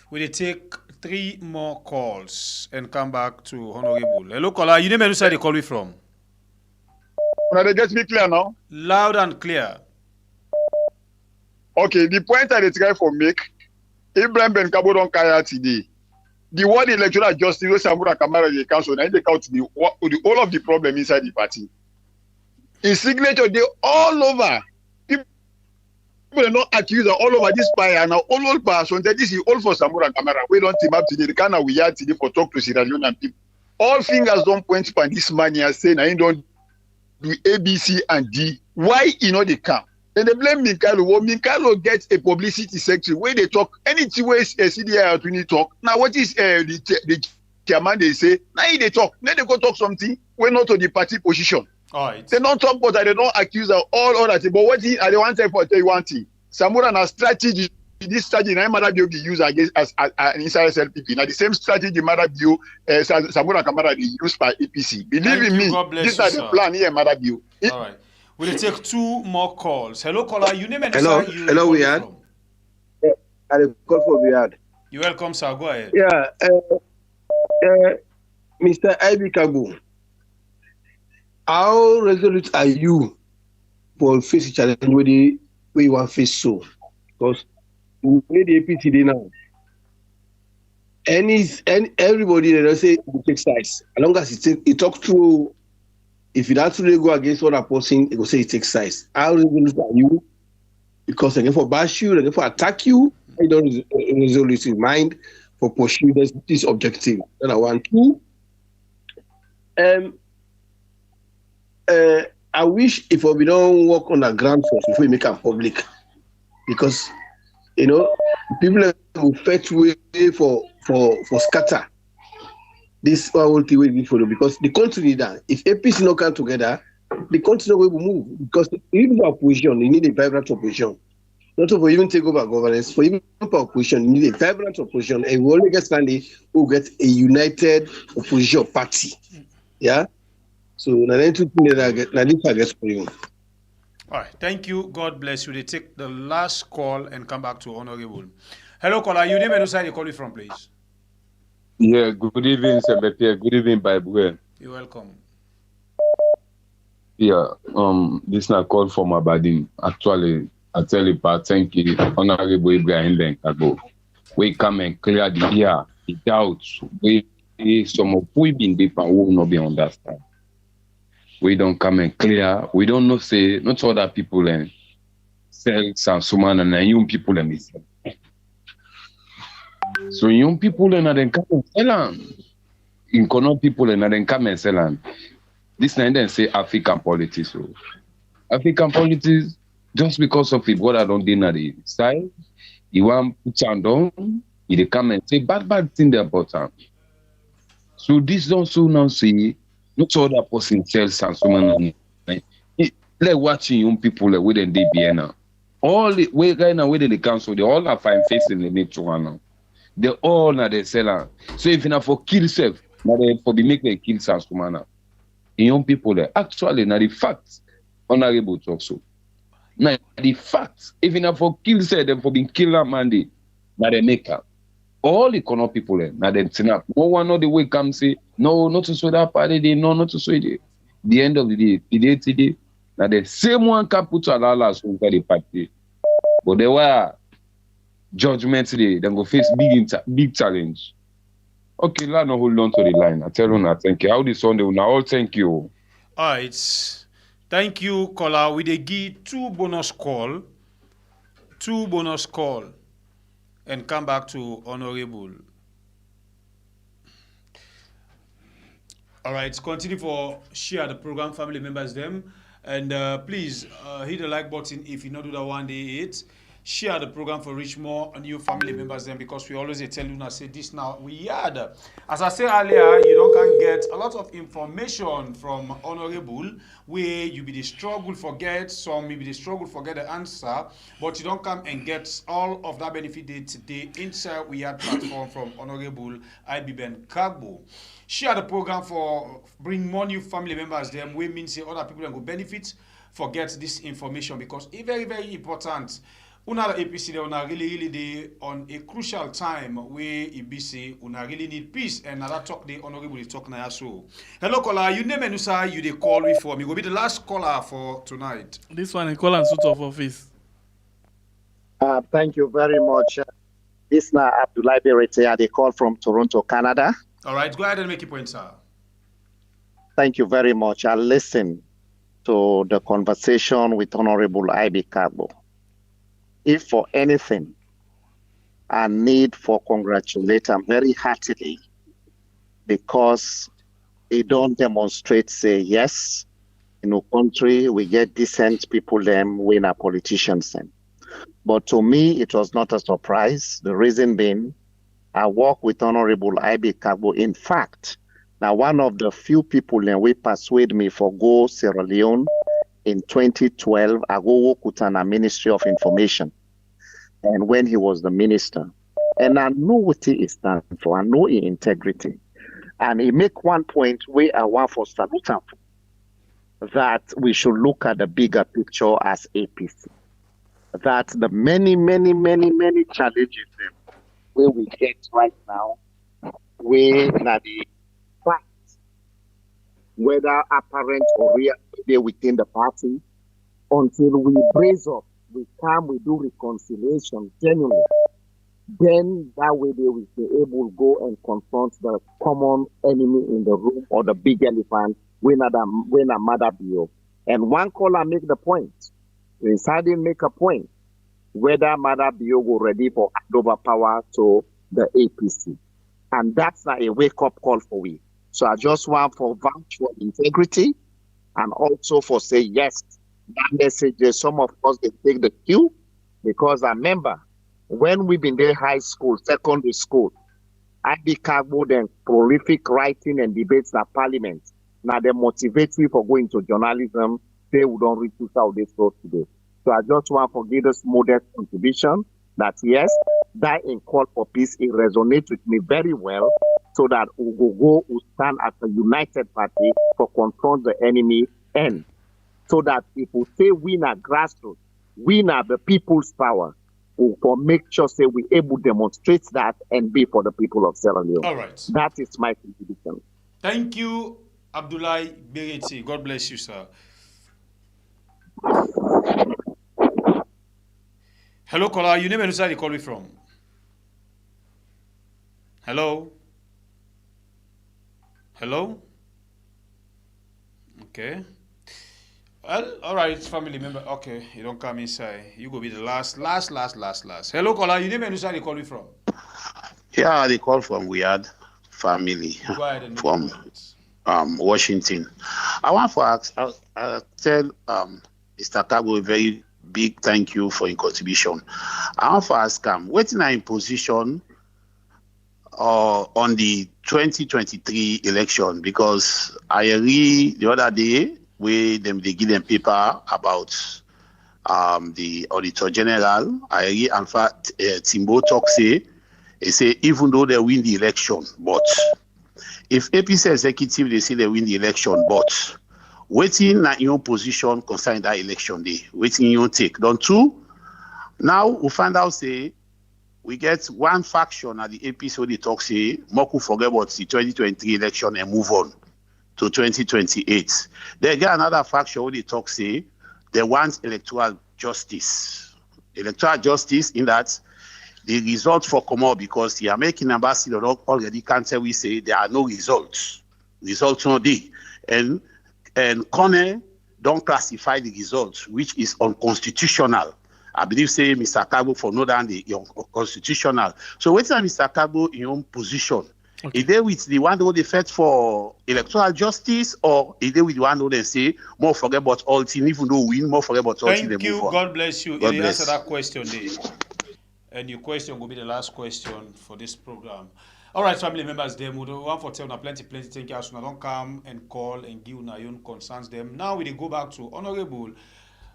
We'll take 3 more calls and come back to Honorable. Hello, caller. You name and who side you call me from? They get me clear now? Loud and clear. Okay, the point I try for make, Ibrahim Ben Kabo don't carry today. The word electoral justice, Samura Kamara, the council, and they count the all of the problem inside the party. His signature, they all over. People are not accused all over this fire now. All person, this is all for Samura Kamara. We don't team up today. The kind of we are today for talk to Sierra Leone and people. All fingers don't point for this man here saying I don't do ABC and D. Why you know they come? Then they blame Minkalo. Well, Minkalo gets a publicity secretary where they talk anything where CDI when talk. Now what is the chairman they say? Now they talk. Then they go talk something. We're not to the party position. All right. They don't talk, but they don't accuse of all other things. But what I don't want to tell you one thing. Samura na strategy. This strategy na Mada Bio be used against as an inside SLPP. Now the same strategy Mada Bio Samura Kamara be used by APC. Believe in me, this is the plan here, Mada Bio. All right. We'll take 2 more calls. Hello, caller. You name and Hello, Riyad. Yeah, I call for Riyad. You're welcome, sir. Go ahead. Yeah, Mr. IB Kargbo. how resolute are you for face challenge where you want face so? Because where the APC dey now, any everybody they say it take sides. As long as it talk through, if it actually go against what I'm posting, it will say it takes sides. How resolute are you? Because again for bash you, again for attack you, you don't resolute in mind for pursue this objective. Then I want to. I wish if we don't work on the ground first before we make it public, because people will fetch way for scatter. This one will be waiting for you because the country need that. If APC not come together, the country will move because even for opposition, you need a vibrant opposition. Not for even take over governance, for even for opposition, you need a vibrant opposition, and we only get standing who get a united opposition party. Yeah. So now then two things that I get for you. All right, thank you. God bless you. They take the last call and come back to Honorable. Hello, caller. You name and side you call you from, please. Yeah, good evening, Sebete. Good evening, Bible. You're welcome. Yeah, this is not call from Aberdeen. Actually, I tell you, thank you, Honorable Ibrahim Kargbo. We come and clear the air, the doubts. We some of we been different, we will not be understand. We don't come and clear. We don't know say not other people and sell some suman and young people and miss. So young people and then come and sell in Kono people and then come and sell this night then say African politics. So African politics just because of it, what I don't deny the side, you want put down, you come and say bad thing about them. So this don't so now see. Not all that person tells and someone like watching young people like within the BNA. All the way right now within the council, they all are fine facing the nature now. They all now they sell. So if you not for kill self, now they for be make them kill some young people there. Actually, now the facts honorable talk so. Now the facts, if you not for kill self, them for being killer Monday, now they make up. All the Kono people now then snap. No one know the way come say, no, not to show that party day, no, not to show it. The end of the day, today, now the same one can put a lot last over the party. But there were judgment today, then go face big challenge. Okay, let no hold on to the line. I tell you now, thank you. How this Sunday now all thank you. All right. Thank you, caller. We dey give two bonus call. And come back to Honorable. All right, continue for share the program, family members them. And please hit the like button if you not do that one day 8. Share the program for reach more new family members them because we always tell you now say this now we had. As I said earlier, you don't can get a lot of information from Honorable where you be the struggle forget, some maybe the struggle forget the answer, but you don't come and get all of that benefit today inside we had platform from Honorable Ben Kargbo. Share the program for bring more new family members them we mean say other people can go benefit forget this information because it's very, very important. Una APC they una really dey on a crucial time where EBC una really need peace and that talk the honorable talk na so. Hello caller, you name and sir you dey call me for me. Go be the last caller for tonight. This one is call and suit of office. Thank you very much. This is Abdullah Berete. They call from Toronto, Canada. All right, go ahead and make your point, sir. Thank you very much. I listened to the conversation with Honorable Bai Koroma. If for anything, I need for congratulate him very heartily because they don't demonstrate, say, yes, in our country, we get decent people, them, we are politicians. Them. But to me, it was not a surprise. The reason being, I work with Honorable Bai Koroma. In fact, now one of the few people that we persuade me for go Sierra Leone in 2012, I go work with the Ministry of Information. And when he was the minister, and I know what he stands for, I know his integrity. And he make one point where I want for salute him, that we should look at the bigger picture as APC. That the many challenges where we get right now, where now the fight whether apparent or real, within the party, until we brace up, we come, we do reconciliation genuinely. Then that way they will be able to go and confront the common enemy in the room or the big elephant when a mother bio. And one caller make the point. Decided make a point whether mother bio will ready for handover power to the APC. And that's not a wake-up call for we. So I just want for vouch for integrity and also for say yes, that message some of us they take the cue, because I remember when we've been there high school, secondary school, I be Kargbo then prolific writing and debates at parliament. Now they motivate me for going to journalism, they would not reach to how they so today. So I just want to give this modest contribution that yes, that in call for peace, it resonates with me very well, so that we will stand as a united party for confront the enemy, and so that if we say we are grassroots, we are the people's power, we for make sure say we able to demonstrate that and be for the people of Sierra Leone. All right. That is my contribution. Thank you, Abdullahi Bereti. God bless you, sir. Hello, caller. You name and where you call me from? Hello? Hello? Okay. Well, all right, family member. Okay, you don't come inside. You go be the last. Hello, caller. You name and where you call me from? Yeah, they call from Weird family from Washington. I want to ask, tell Mr. Kargbo a very big thank you for your contribution. I want to ask him, what is in position on the 2023 election? Because I read the other day where they give them paper about the Auditor General. I read, in fact, Timbo talk say even though they win the election, but if APC executive they say they win the election, but waiting at your position concerning that election day, waiting you take. Don't two. Now we find out say we get one faction at the APC where they talk say Moku forget about the 2023 election and move on to 2028. They get another faction where they talk say they want electoral justice. Electoral justice in that the results for Komor, because the American ambassador already can't tell we say there are no results. Results no day. And Kone don't classify the results, which is unconstitutional. I believe say Mr. Kargbo for no than the unconstitutional. So what's Mr. Kargbo in your own position? Okay. Is they with the one who they fight for electoral justice, or is they with the one who they say more forget about all team, even though we win, more forget about all team? Thank you. God bless you. God bless. Answer that question there. And your question will be the last question for this program. All right, family members, them we want for tell plenty thank you. So don't come and call and give your own concerns them. Now we go back to Honorable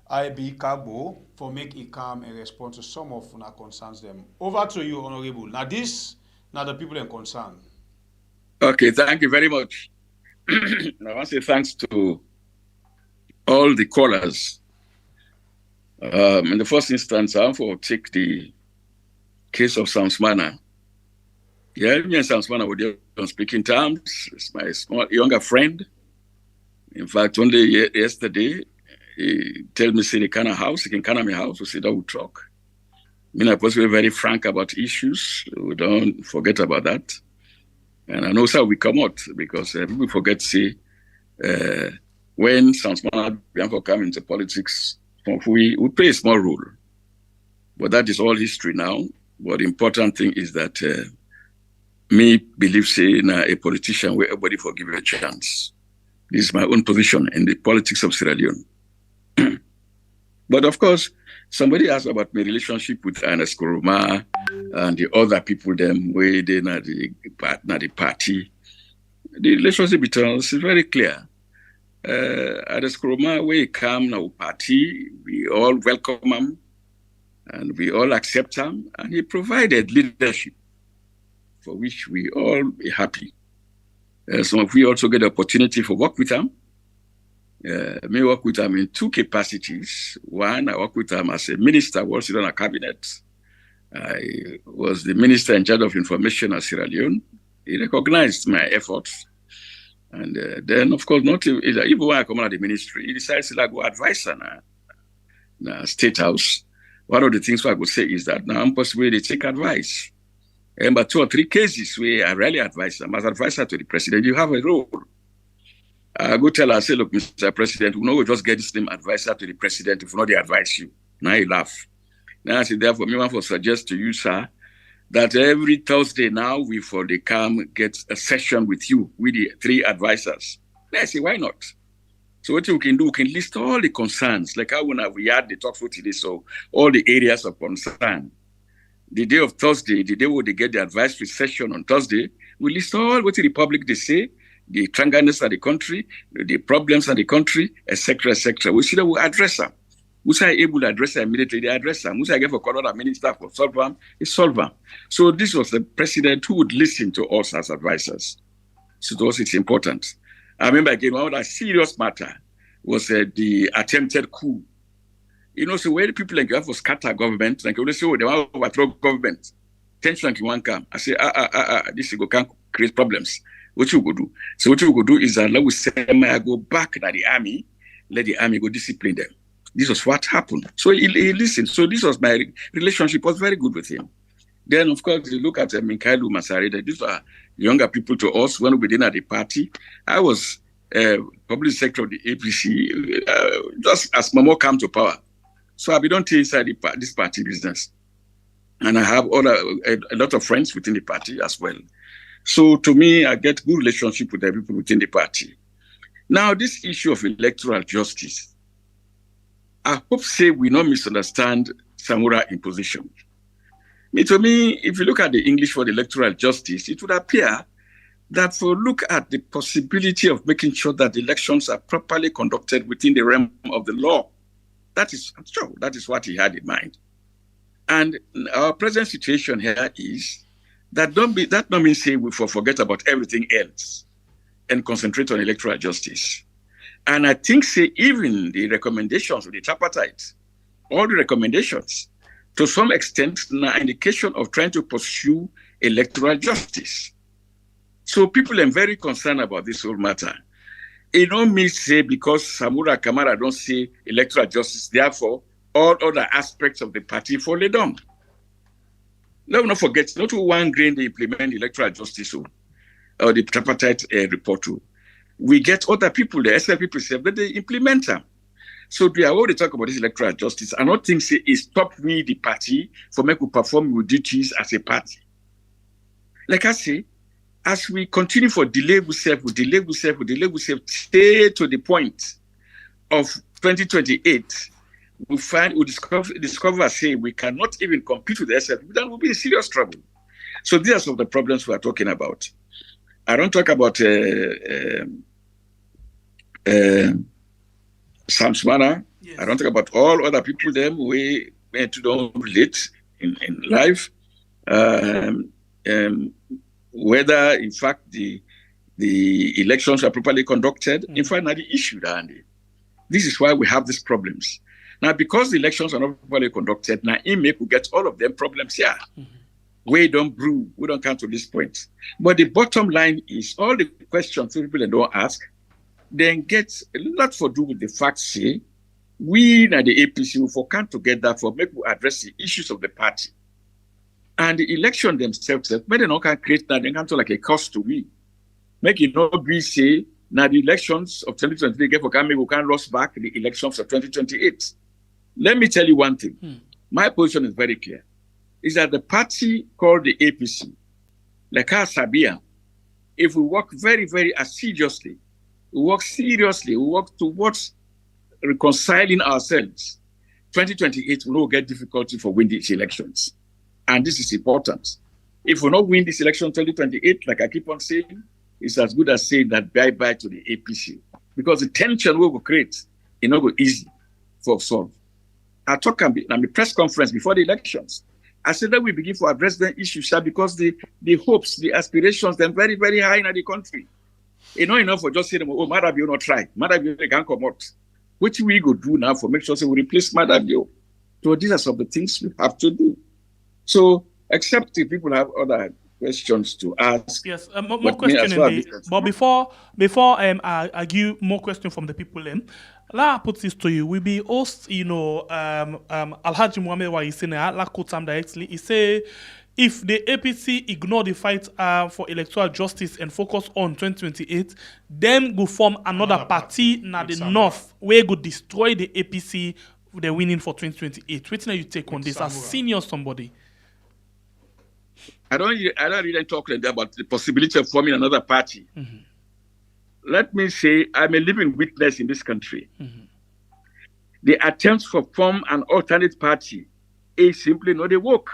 IB Kargbo for make it come and respond to some of our concerns them. Over to you, Honorable. Now the people in concern. Okay, thank you very much. I want to say thanks to all the callers. In the first instance, I want to take the case of Samsmana. Yeah, me and Samsmana were there on speaking terms. It's my younger friend. In fact, only yesterday, he told me, say, the kind of house, he can kind of my house, we say, that we talk. I mean, I was very frank about issues. We don't forget about that. And I know how we come out, because people forget to say, when Samsmana come into politics, we play a small role. But that is all history now. But the important thing is that me believe say a politician where everybody forgive a chance. This is my own position in the politics of Sierra Leone. But of course, somebody asked about my relationship with Ernest Koroma and the other people them where they not the party. The relationship between us is very clear. Ernest Koroma, where he come now party, we all welcome him and we all accept him, and he provided leadership for which we all be happy. Some of we also get the opportunity for work with him. Me work with him in two capacities. One, I work with him as a minister, was in a cabinet. I was the minister in charge of information at Sierra Leone. He recognized my efforts. And then, of course, not even when I come out of the ministry, he decides to go advisor na State House. One of the things I would say is that now I'm possibly they take advice. But 2 or 3 cases where I rarely advise them. As advisor to the president, you have a role. I go tell her, I say, look, Mr. President, we know just get this name advisor to the president if not they advise you. Now you laugh. Now I say, therefore, me want to suggest to you, sir, that every Thursday now we for the CAM get a session with you, with the 3 advisors. I say, why not? So what we can do, we can list all the concerns, like how when we had the talk for today, so all the areas of concern. The day of Thursday, the day where they get the advisory session on Thursday, we list all what the public they say, the triangleness of the country, the problems of the country, etc., etc. We see that we address them. We are able to address them immediately, they address them. We say, I get for Colorado minister for solve them, it's solve them. So this was the president who would listen to us as advisors. So to us, it's important. I remember again, one of the serious matter was the attempted coup. You know, so where the people like you have for scatter government, like you say, oh, they want to overthrow government. Tension like you want come. I say, this can create problems. What you go do? So what you go do is that let we say, I go back to the army, let the army go discipline them. This was what happened. So he listened. So this was my relationship was very good with him. Then, of course, you look at Minkailu Masarida. These are younger people to us when we did at the party. I was public secretary of the APC just as Momo came to power. So I don't inside this party business. And I have a lot of friends within the party as well. So to me, I get good relationship with the people within the party. Now, this issue of electoral justice, I hope say we not misunderstand Samura imposition. To me, if you look at the English for the electoral justice, it would appear that for look at the possibility of making sure that the elections are properly conducted within the realm of the law. That is true. That is what he had in mind. And our present situation here is that don't mean say we forget about everything else and concentrate on electoral justice. And I think say even the recommendations of the tripartite, all the recommendations, to some extent, an indication of trying to pursue electoral justice. So people are very concerned about this whole matter. It don't mean say because Samura Kamara don't say electoral justice, therefore all other aspects of the party fall down. Let me not forget, not one grain they implement electoral justice or the tripartite report. We get other people, the SL people say that they implement them. So they are already talk about this electoral justice. I don't think say it stop we the party for make we perform our duties as a party. Like I say, as we continue for delay stay to the point of 2028, we discover say we cannot even compete with the SF, then we'll be in serious trouble. So these are some of the problems we are talking about. I don't talk about Samsmana. Yes. I don't talk about all other people them we don't relate in life. Whether in fact the elections are properly conducted, in fact, not the issue, Andy. This is why we have these problems. Now, because the elections are not properly conducted, now IMEC will get all of them problems here. We don't brew, we don't come to this point. But the bottom line is all the questions people don't ask, then get a lot to do with the fact, say, we and the APC will come together for make we address the issues of the party. And the election themselves, when they not can create that, they come to like a cost to we. Make it not be say, now the elections of 2023, we can lost back the elections of 2028. Let me tell you one thing. My position is very clear. Is that the party called the APC, like our Sabia, if we work very, very assiduously, we work seriously, we work towards reconciling ourselves, 2028 will not get difficulty for winning these elections. And this is important. If we not win this election 2028, like I keep on saying, it's as good as saying that bye-bye to the APC. Because the tension we will create, it not go easy for solve. I talk on the press conference before the elections. I said that we begin to address the issues because the hopes, the aspirations, they're very, very high in the country. It's not enough for just saying, oh, Madabio not try. Madabio can't come out. What we go do now for make sure we replace Madabio. So these are some of the things we have to do. So, except if people have other questions to ask. Yes, more But me, question as in far the. as- But before I give more question from the people let me put this to you. We be host, Alhaji Muhammad Waisene, I quote him directly. He say, if the APC ignore the fight for electoral justice and focus on 2028, then go form another party na the north where go destroy the APC with the winning for 2028. Which now you take on this as senior somebody? I don't really talk about the possibility of forming another party. Let me say, I'm a living witness in this country. The attempts to form an alternate party is simply not a work.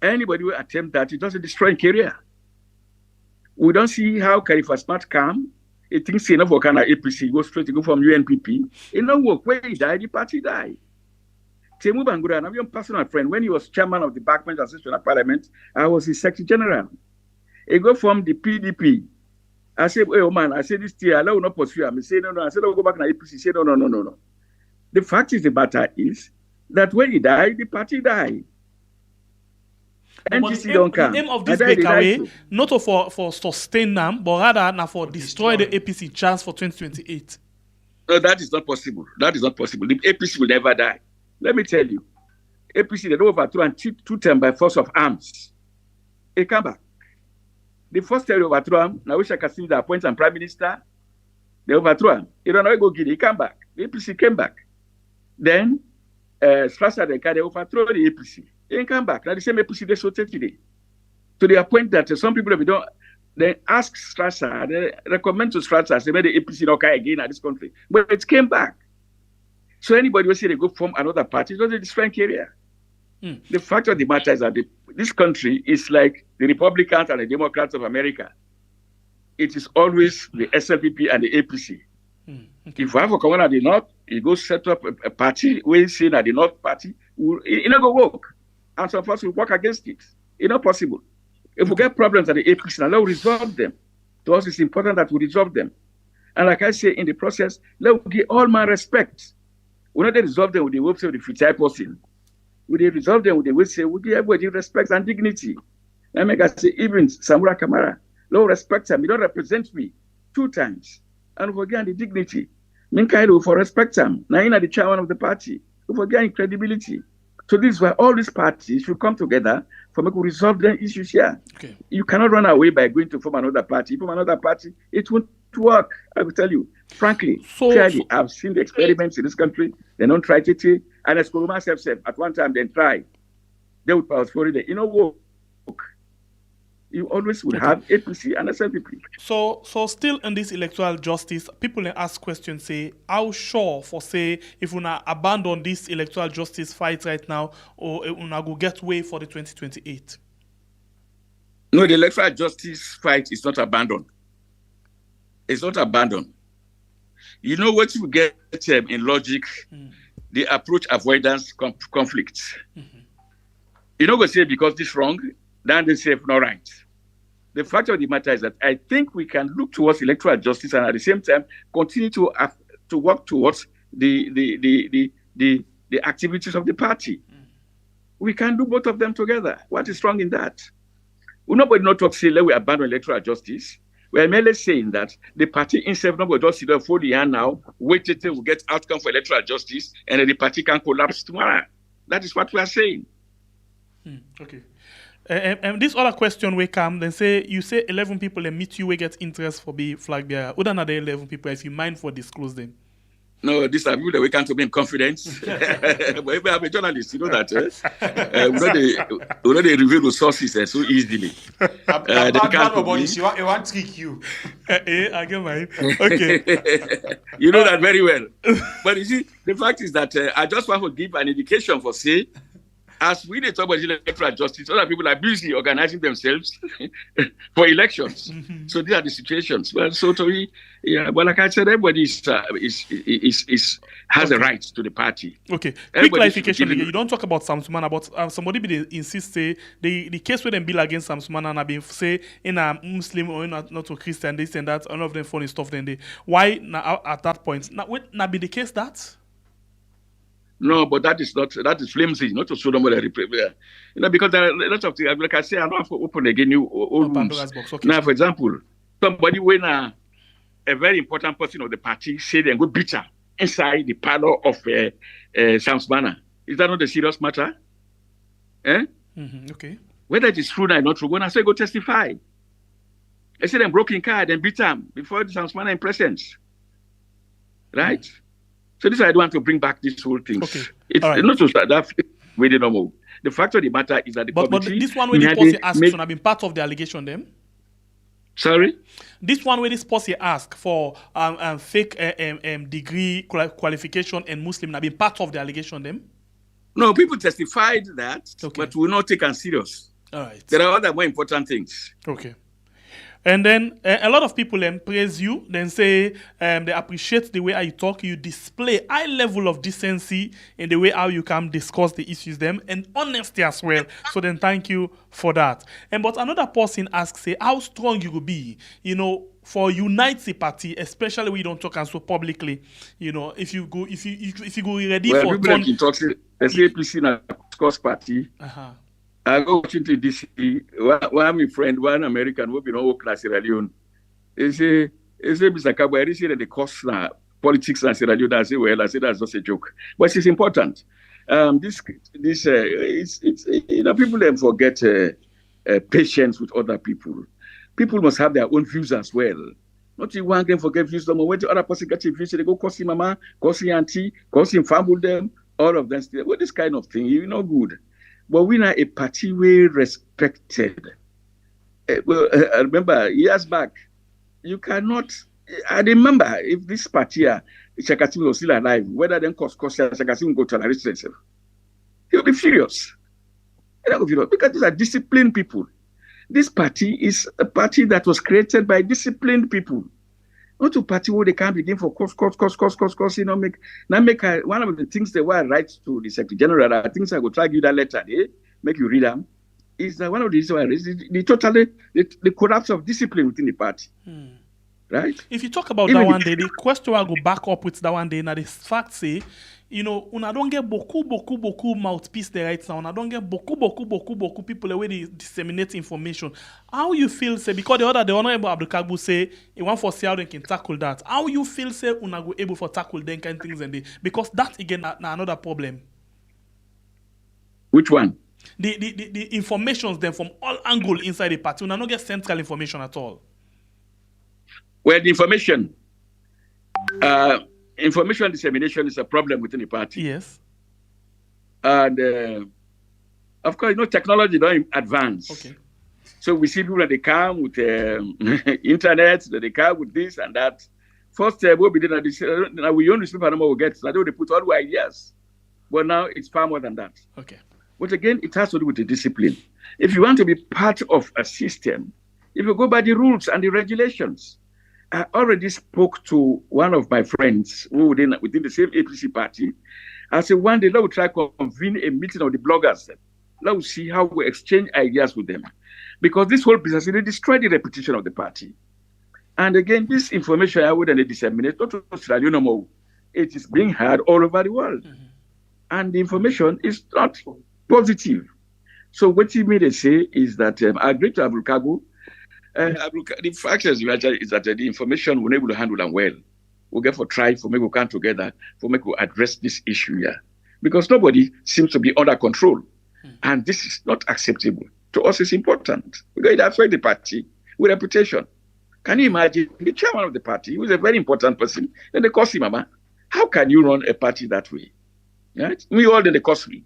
Anybody who attempt that, it doesn't destroy a career. We don't see how Khalifa Smart come. He thinks enough for kind of APC, go straight to go from UNPP. It no work. Where he died, the party died. Temu Bangura, I'm your personal friend. When he was chairman of the Backbench Association of Parliament, I was his secretary general. He go from the PDP. I said, oh man, I said this year, I will not pursue him. He said, no. I said, I'll go back to APC. He said, no. The fact is, the matter is that when he died, the party died. NTC don't come. The aim of this breakaway, not for sustain them, but rather now for destroy the APC chance for 2028. No, that is not possible. That is not possible. The APC will never die. Let me tell you, APC, they overthrew and two term by force of arms. They come back. The first time they overthrew him, now wish I can see the appointment and prime minister. They overthrew him. He don't know go get it. He come back. The APC came back. Then, Strasser, they overthrew the APC. They come back. Now the same APC they so take today. To the point that some people, if you don't, they ask Strasser, they recommend to Strasser, say, the APC not come again at this country. But it came back. So anybody will say they go form another party, it's not a different career. The fact of the matter is that this country is like the Republicans and the Democrats of America. It is always the SLPP and the APC. If we have a common at the North, you go set up a party, we say that the North party, it not go work. And some of us will work against it. It's not possible. If we get problems at the APC, now let's resolve them. To us, it's important that we resolve them. And like I say, in the process, let's give all my respect. We not resolve them with the website of the future person. We resolve them with the website, we give everybody respect and dignity. I make us say, even Samura Kamara, Lord respect him. He don't represent me 2 times. And we forget the dignity. Minkailu for respect him. Now in the chairman of the party. We forget credibility. So this is why all these parties should come together for me to resolve their issues here. Okay. You cannot run away by going to form another party. From another party, it won't work. I will tell you, frankly, fairly, I've seen the experiments in this country. They don't try it. And as Koroma said, at one time, they tried. They would pass for it. You know what? You always will have APC and SLPP. So still in this electoral justice, people ask questions, say, how sure for say if we abandon this electoral justice fight right now, or we go get way for the 2028? No, the electoral justice fight is not abandoned. It's not abandoned. You know what you get in logic, the approach avoidance conflict. You know what say because this wrong, then they say no right. The fact of the matter is that I think we can look towards electoral justice and at the same time continue to work towards the activities of the party. We can do both of them together. What is wrong in that? Nobody not talk say let we abandon electoral justice. We are merely saying that the party itself not going to sit there for the hand now, wait till we get outcome for electoral justice, and then the party can collapse tomorrow. That is what we are saying. Okay. And this other question will come, then say, you say 11 people and meet you, we get interest for be flag bearer. What are the 11 people if you mind for disclose them? No, these are people that we can't be in confidence. But if I'm a journalist, you know that. We know they reveal the sources so easily. You want trick you. I get mine. Okay. You know that very well. But you see, the fact is that I just want to give an indication for say, as we talk about electoral justice, other people are busy organizing themselves for elections. So these are the situations. Well, so to me, but like I said, everybody has a right to the party. Okay. Quick clarification again. You don't talk about Samsumana, but somebody be insist say the case where them bill against Samsumana and have been say in a Muslim or not a Christian, this and that, all of them funny stuff. Then they why now at that point now be the case that. No, but that is flimsy, not to show them what they prepare. Because there are a lot of things, like I say, I don't have to open again new old rooms. Okay. Now, for example, somebody when a very important person of the party say they go beat her inside the parlor of Samsmana. Is that not a serious matter? Eh? Okay. Whether it is true or not true, when I say go testify, I say them broken car, then beat them before the Samsmana in presence. Right? So this I don't want to bring back this whole thing. Okay. It's not to start that really normal. The fact of the matter is that the but committee... But this one where this posse asked should have been part of the allegation then? Sorry? This one where this posse asked for fake degree qualification and Muslim have been part of the allegation then? No, people testified that, but we will not take them serious. All right. There are other more important things. Okay. And then a lot of people praise you, then say they appreciate the way how you talk, you display high level of decency in the way how you can discuss the issues them and honesty as well. So then thank you for that. But another person asks, say, how strong you will be, for unite the party, especially when you don't talk and so publicly, if you go ready for people like talk, the APC na discuss party. I go watching to DC. One my friend, one American, who be no class Sierra Leone. He say, Mr. Kargbo, I say that the cost na politics in Sierra Leone. I say, well, that's just a joke, but it's important. It's people then forget patience with other people. People must have their own views as well. Not you want them forget views. No more. When the other person gets a view, they go cause him mama, cause him auntie, cause him family them. All of them. Well, this kind of thing, not good. But we are a party we respected. I remember years back, you cannot. I remember if this party, Shakasim was still alive, whether then cause Shakasim will go to tolerate himself. He will be furious. Because these are disciplined people. This party is a party that was created by disciplined people. Not a party where they can't begin for course, one of the things they were right to the Secretary General, I think I will try to give that letter, make you read them, is that one of the reasons the collapse of discipline within the party. Right? If you talk about that one day, the question I go back up with that one day, now the fact say, una don't get beaucoup mouthpiece there right now. Una don't get beaucoup people where they disseminate information. How you feel, say, because the Honorable Abdul Kargbo say, he want for see how they can tackle that. How you feel, say, una go able for tackle them kind of things and because that again na another problem. Which one? The informations then from all angles inside the party. Una not get central information at all. Well, the information dissemination is a problem within the party. Yes. And of course, technology don't advance. Okay. So we see people that they come with internet, that they come with this and that. First, what we did, we only newspaper number will get. So they put all the ideas. But now it's far more than that. Okay. But again, it has to do with the discipline. If you want to be part of a system, if you go by the rules and the regulations, I already spoke to one of my friends who within the same APC party. I said, one day, let us try to convene a meeting of the bloggers. Let us see how we exchange ideas with them. Because this whole business really destroyed the reputation of the party. And again, this information I wouldn't disseminate, not to Australia no more. It is being heard all over the world. And the information is not positive. So what he made say is that I agree to Abdul Kargbo. The fact is that the information we're able to handle them well. We'll get for try for make we come together for make we address this issue here. Because nobody seems to be under control. And this is not acceptable. To us, it's important. Because it affects the party with reputation. Can you imagine the chairman of the party, who is a very important person, then they cost him, Mama. How can you run a party that way? Right? We all then they cost me.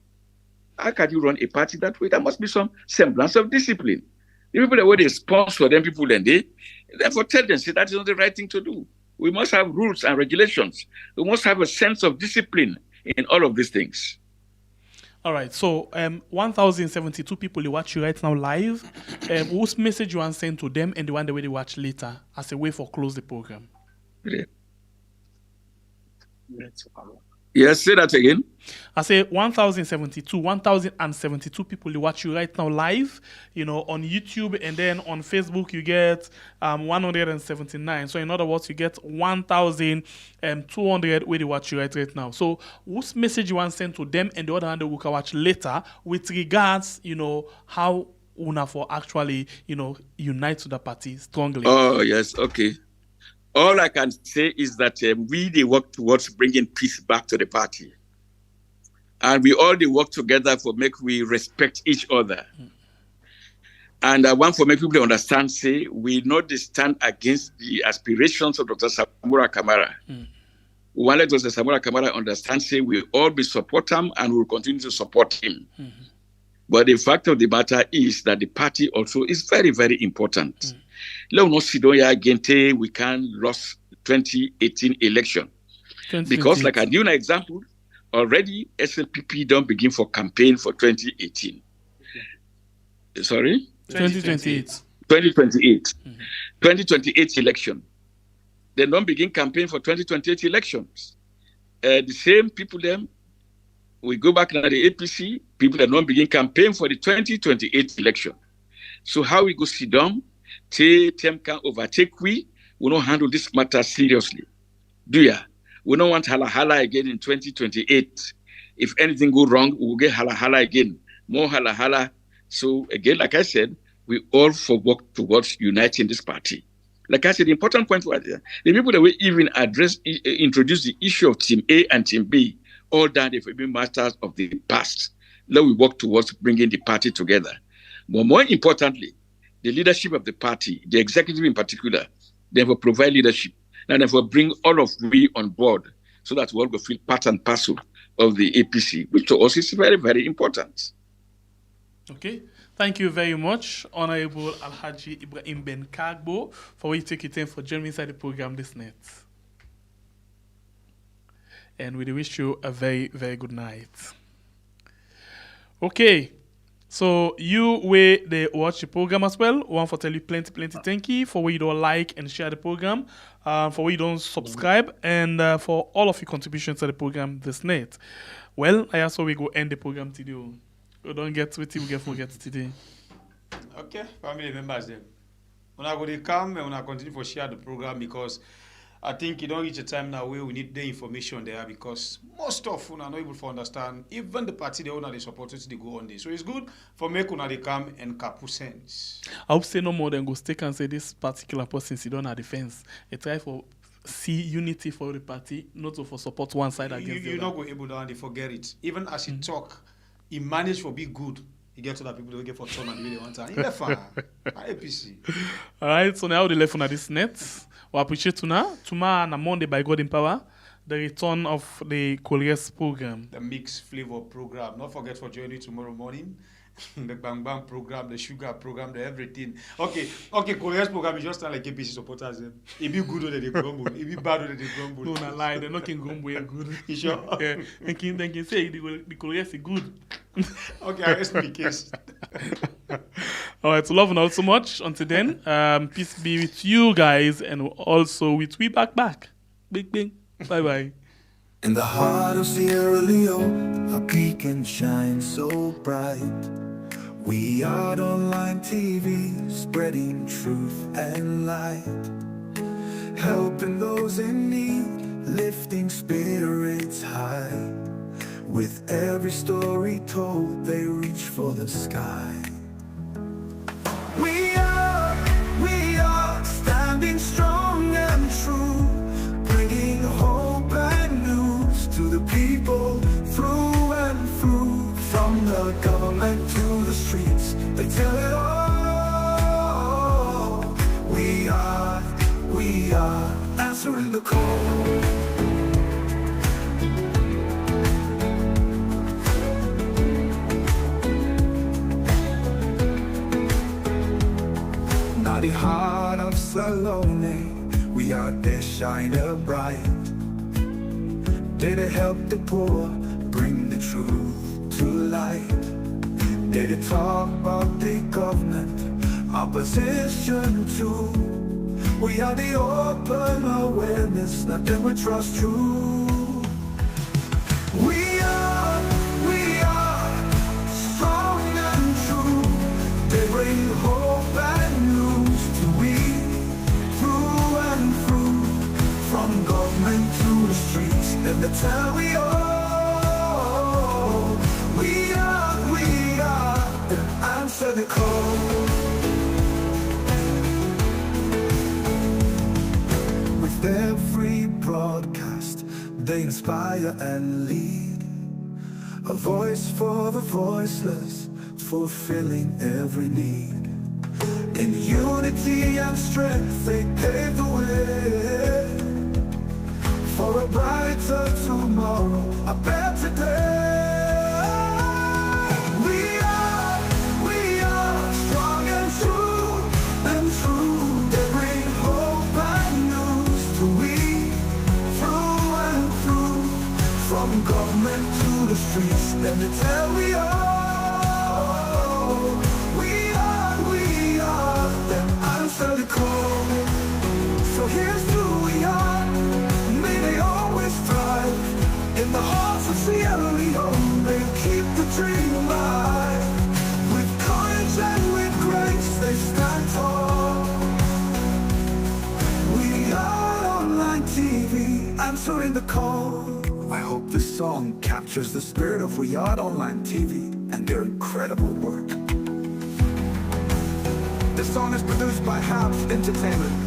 How can you run a party that way? There must be some semblance of discipline. The people that they sponsor them people then they therefore tell them, say that is not the right thing to do. We must have rules and regulations. We must have a sense of discipline in all of these things. All right, so 1,072 people you watch you right now live. Whose message you want to send to them and the one that they watch later as a way for close the program? Yeah. Yes, say that again. I say 1,072 people they watch you right now live, on YouTube, and then on Facebook you get 179. So in other words, you get 1,200 where they watch you right now. So whose message you want to send to them, and the other hand we can watch later with regards, how una for actually, unite to the party strongly. Oh yes, okay. All I can say is that we they work towards bringing peace back to the party. And we all work together for make we respect each other. And I want to make people understand, say, we not stand against the aspirations of Dr. Samura Kamara. We want Dr. Samura Kamara understand, say, we all be support him and we will continue to support him. But the fact of the matter is that the party also is very, very important. Let us not sit down here again till we can lose 2018 election. Because like I give an example, already, SLPP don't begin for campaign for 2018. Sorry? 2028. 2028. 2028 election. They don't begin campaign for 2028 elections. The same people then, we go back to the APC, people that don't begin campaign for the 2028 election. So how we go sit down, till them can overtake we don't handle this matter seriously. Do ya? We don't want hala again in 2028. If anything go wrong, we'll get hala again. More hala. So again, like I said, we all for work towards uniting this party. Like I said, the important point was the people that we even introduce the issue of Team A and Team B, all that they've been masters of the past. Now we work towards bringing the party together. But more importantly, the leadership of the party, the executive in particular, they will provide leadership. And therefore bring all of we on board so that we all go feel part and parcel of the APC, which to us is very, very important. Okay. Thank you very much, Honorable Alhaji Ibrahim Ben Kargbo, for you taking time for joining me inside the program this night. And we wish you a very, very good night. Okay. So you they watch the program as well. Want to tell you plenty thank you for where you don't like and share the program, for where you don't subscribe, and for all of your contributions to the program this night. Well, I also we go end the program today. We don't get with we get forget today. Okay, family members then. When I go to come and when I continue to share the program, because I think you don't reach a time now where we need the information there, because most of you are not able to understand. Even the party they own they supported to go on this. So it's good for me when they come and capu sense. I hope say no more than go stick and say this particular person sit on a defense. They try for see unity for the party, not for support one side against the other. You're not going able to forget it. Even as he talk, he managed for be good. He get to that people don't get for turn and the way they want to. He left APC. All right, so now the left on this net. We appreciate tomorrow and Monday by God in Power, the return of the Colliers program. The mixed flavor program. Not forget for joining tomorrow morning. The Bang Bang program, the sugar program, the everything. Okay, Colliers program is just like APC supporters. It be good when they grumble. It be bad when they grumble. No, not lie. They're not can grumble. Good. You sure? Yeah. They can say the Colliers is good. Okay, I rest my case. All right, so love and all so much. Until then, peace be with you guys and also with we back. Big bang. Bye. In the heart of Sierra Leone, a beacon shines so bright. We are online TV, spreading truth and light, helping those in need, lifting spirits high. With every story told, they reach for the sky. We are standing strong and true, bringing hope and news to the people through and through. From the government to the streets, they tell it all. We are answering the call. The heart of Salome, we are there shiner bright. Did it help the poor, bring the truth to light? Did it talk about the government, opposition too? We are the open awareness, nothing we trust true. tell we all. We are, answer the call. With every broadcast, they inspire and lead. A voice for the voiceless, fulfilling every need. In unity and strength, they pave the way for a brighter tomorrow, a better day. We are strong and true, They bring hope and news to we, through and through. From government to the streets, let me tell we all. We are, then answer the call. So here's who we are, may they always thrive. In the hearts of Sierra Leone, they keep the dream alive. With courage and with grace, they stand tall. We are online TV, answering the call. I hope this song captures the spirit of We Are Online TV and their incredible work. This song is produced by Habs Entertainment.